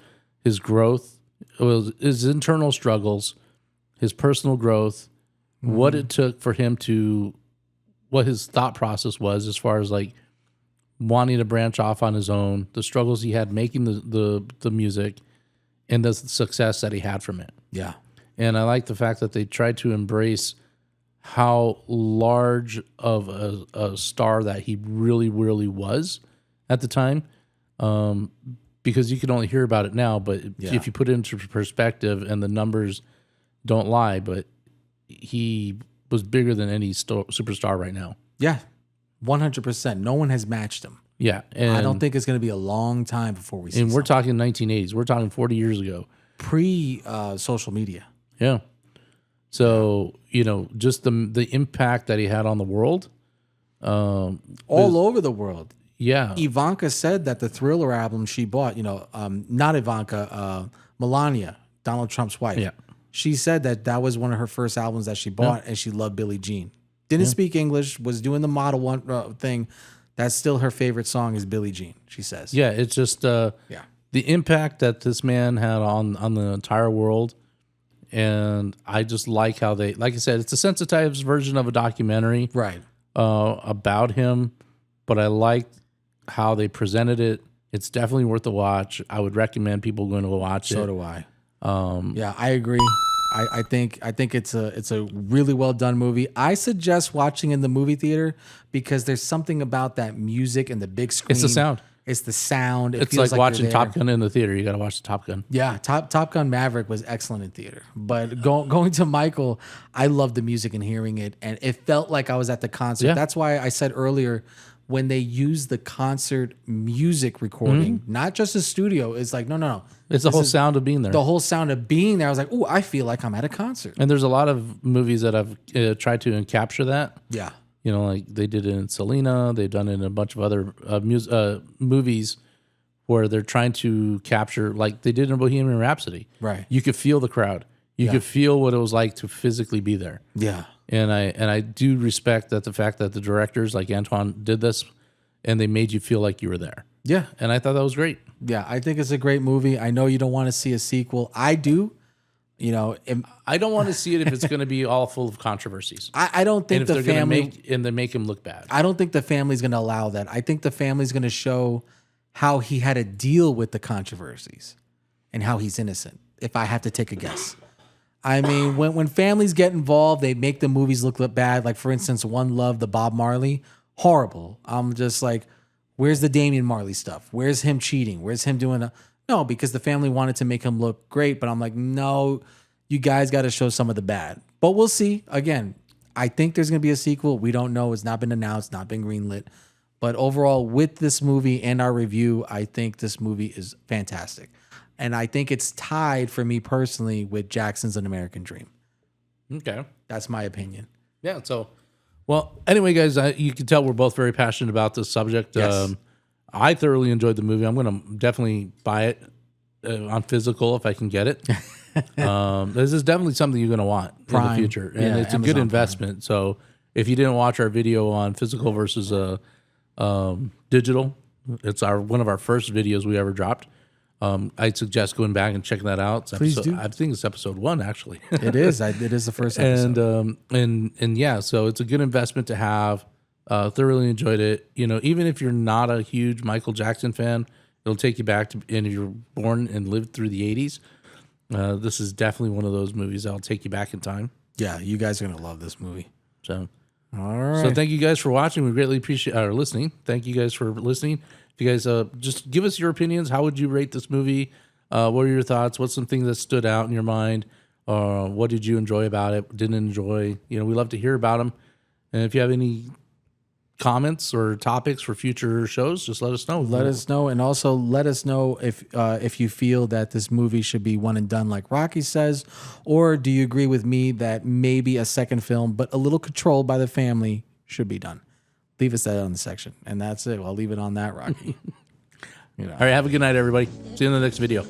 [SPEAKER 2] growth, his internal struggles, his personal growth, what it took for him to, what his thought process was as far as like wanting to branch off on his own, the struggles he had making the music, and the success that he had from it.
[SPEAKER 1] Yeah.
[SPEAKER 2] And I like the fact that they tried to embrace how large of a star that he really, really was at the time. Because you can only hear about it now, but if you put it into perspective, and the numbers don't lie, but he was bigger than any superstar right now.
[SPEAKER 1] Yeah. 100%. No one has matched him.
[SPEAKER 2] Yeah. And
[SPEAKER 1] I don't think it's going to be a long time before we see
[SPEAKER 2] And we're
[SPEAKER 1] something.
[SPEAKER 2] talking 1980s. We're talking 40 years ago.
[SPEAKER 1] Pre social media.
[SPEAKER 2] Yeah. So, you know, just the impact that he had on the world.
[SPEAKER 1] All over the world.
[SPEAKER 2] Yeah.
[SPEAKER 1] Ivanka said that the Thriller album she bought, not Ivanka, Melania, Donald Trump's wife.
[SPEAKER 2] Yeah.
[SPEAKER 1] She said that was one of her first albums that she bought, and she loved Billie Jean. Didn't speak English, was doing the model one thing. That's still her favorite song is Billie Jean, she says.
[SPEAKER 2] Yeah. It's just the impact that this man had on the entire world. And I just like how they, like I said, it's a sensitized version of a documentary.
[SPEAKER 1] Right.
[SPEAKER 2] About him, but I liked how they presented it. It's definitely worth a watch. I would recommend people going to go watch it.
[SPEAKER 1] So do I. Yeah, I agree. I think it's a really well done movie. I suggest watching in the movie theater because there's something about that music and the big screen.
[SPEAKER 2] It's the sound.
[SPEAKER 1] It's the sound. It
[SPEAKER 2] It's
[SPEAKER 1] feels
[SPEAKER 2] like
[SPEAKER 1] you're
[SPEAKER 2] watching
[SPEAKER 1] there.
[SPEAKER 2] Top Gun in the theater. You got to watch the Top Gun.
[SPEAKER 1] Yeah, Top Gun Maverick was excellent in theater. But going to Michael, I loved the music and hearing it, and it felt like I was at the concert.
[SPEAKER 2] Yeah.
[SPEAKER 1] That's why I said earlier, when they use the concert music recording, not just the studio, it's like no.
[SPEAKER 2] It's the
[SPEAKER 1] This
[SPEAKER 2] whole
[SPEAKER 1] is
[SPEAKER 2] sound of being there.
[SPEAKER 1] The whole sound of being there. I was like, oh, I feel like I'm at a concert.
[SPEAKER 2] And there's a lot of movies that have tried to capture that.
[SPEAKER 1] Yeah.
[SPEAKER 2] You know, like they did it in Selena. They've done it in a bunch of other movies where they're trying to capture, like they did in Bohemian Rhapsody.
[SPEAKER 1] Right.
[SPEAKER 2] You could feel the crowd. You
[SPEAKER 1] Yeah.
[SPEAKER 2] could feel what it was like to physically be there.
[SPEAKER 1] Yeah.
[SPEAKER 2] And I do respect that the fact that the directors like Antoine did this, and they made you feel like you were there.
[SPEAKER 1] Yeah.
[SPEAKER 2] And I thought that was great.
[SPEAKER 1] Yeah. I think it's a great movie. I know you don't want to see a sequel. I do.
[SPEAKER 2] I don't want to see it if it's going to be all full of controversies.
[SPEAKER 1] I don't
[SPEAKER 2] And
[SPEAKER 1] think
[SPEAKER 2] if
[SPEAKER 1] the
[SPEAKER 2] they're going to
[SPEAKER 1] family.
[SPEAKER 2] they make him look bad.
[SPEAKER 1] I don't think the family's going to allow that. I think the family's going to show how he had to deal with the controversies and how he's innocent, if I have to take a guess. I mean, when families get involved, they make the movies look bad. Like, for instance, One Love, the Bob Marley, horrible. I'm just like, where's the Damian Marley stuff? Where's him cheating? Where's him doing No, because the family wanted to make him look great, but I'm like, no, you guys got to show some of the bad. But we'll see. Again, I think there's going to be a sequel. We don't know. It's not been announced, not been greenlit. But overall, with this movie and our review, I think this movie is fantastic. And I think it's tied for me personally with Jackson's An American Dream.
[SPEAKER 2] Okay.
[SPEAKER 1] That's my opinion.
[SPEAKER 2] Yeah. So, well, anyway, guys, you can tell we're both very passionate about this subject.
[SPEAKER 1] Yes.
[SPEAKER 2] I thoroughly enjoyed the movie. I'm going to definitely buy it on physical if I can get it. This is definitely something you're going to want in the future. And
[SPEAKER 1] Yeah,
[SPEAKER 2] it's a
[SPEAKER 1] Amazon
[SPEAKER 2] good
[SPEAKER 1] Prime.
[SPEAKER 2] investment. So if you didn't watch our video on physical versus digital, it's one of our first videos we ever dropped. I'd suggest going back and checking that out.
[SPEAKER 1] Please do.
[SPEAKER 2] I think it's episode 1, actually.
[SPEAKER 1] It is. It is the first episode.
[SPEAKER 2] And yeah, so it's a good investment to have. Thoroughly enjoyed it. You know, even if you're not a huge Michael Jackson fan, it'll take you back to, and if you're born and lived through the 80s, this is definitely one of those movies that'll take you back in time.
[SPEAKER 1] Yeah, you guys are going to love this movie.
[SPEAKER 2] So,
[SPEAKER 1] all right.
[SPEAKER 2] so thank you guys for watching. We greatly appreciate listening. Thank you guys for listening. If you guys just give us your opinions. How would you rate this movie? What are your thoughts? What's something that stood out in your mind? What did you enjoy about it? Didn't enjoy? You know, we love to hear about them. And if you have any comments or topics for future shows, just let us know.
[SPEAKER 1] Let us know, and also let us know if you feel that this movie should be one and done, like Rocky says, or do you agree with me that maybe a second film, but a little controlled by the family, should be done? Leave us that on the section, and that's it. I'll leave it on that, Rocky.
[SPEAKER 2] All right, have a good night, everybody. See you in the next video.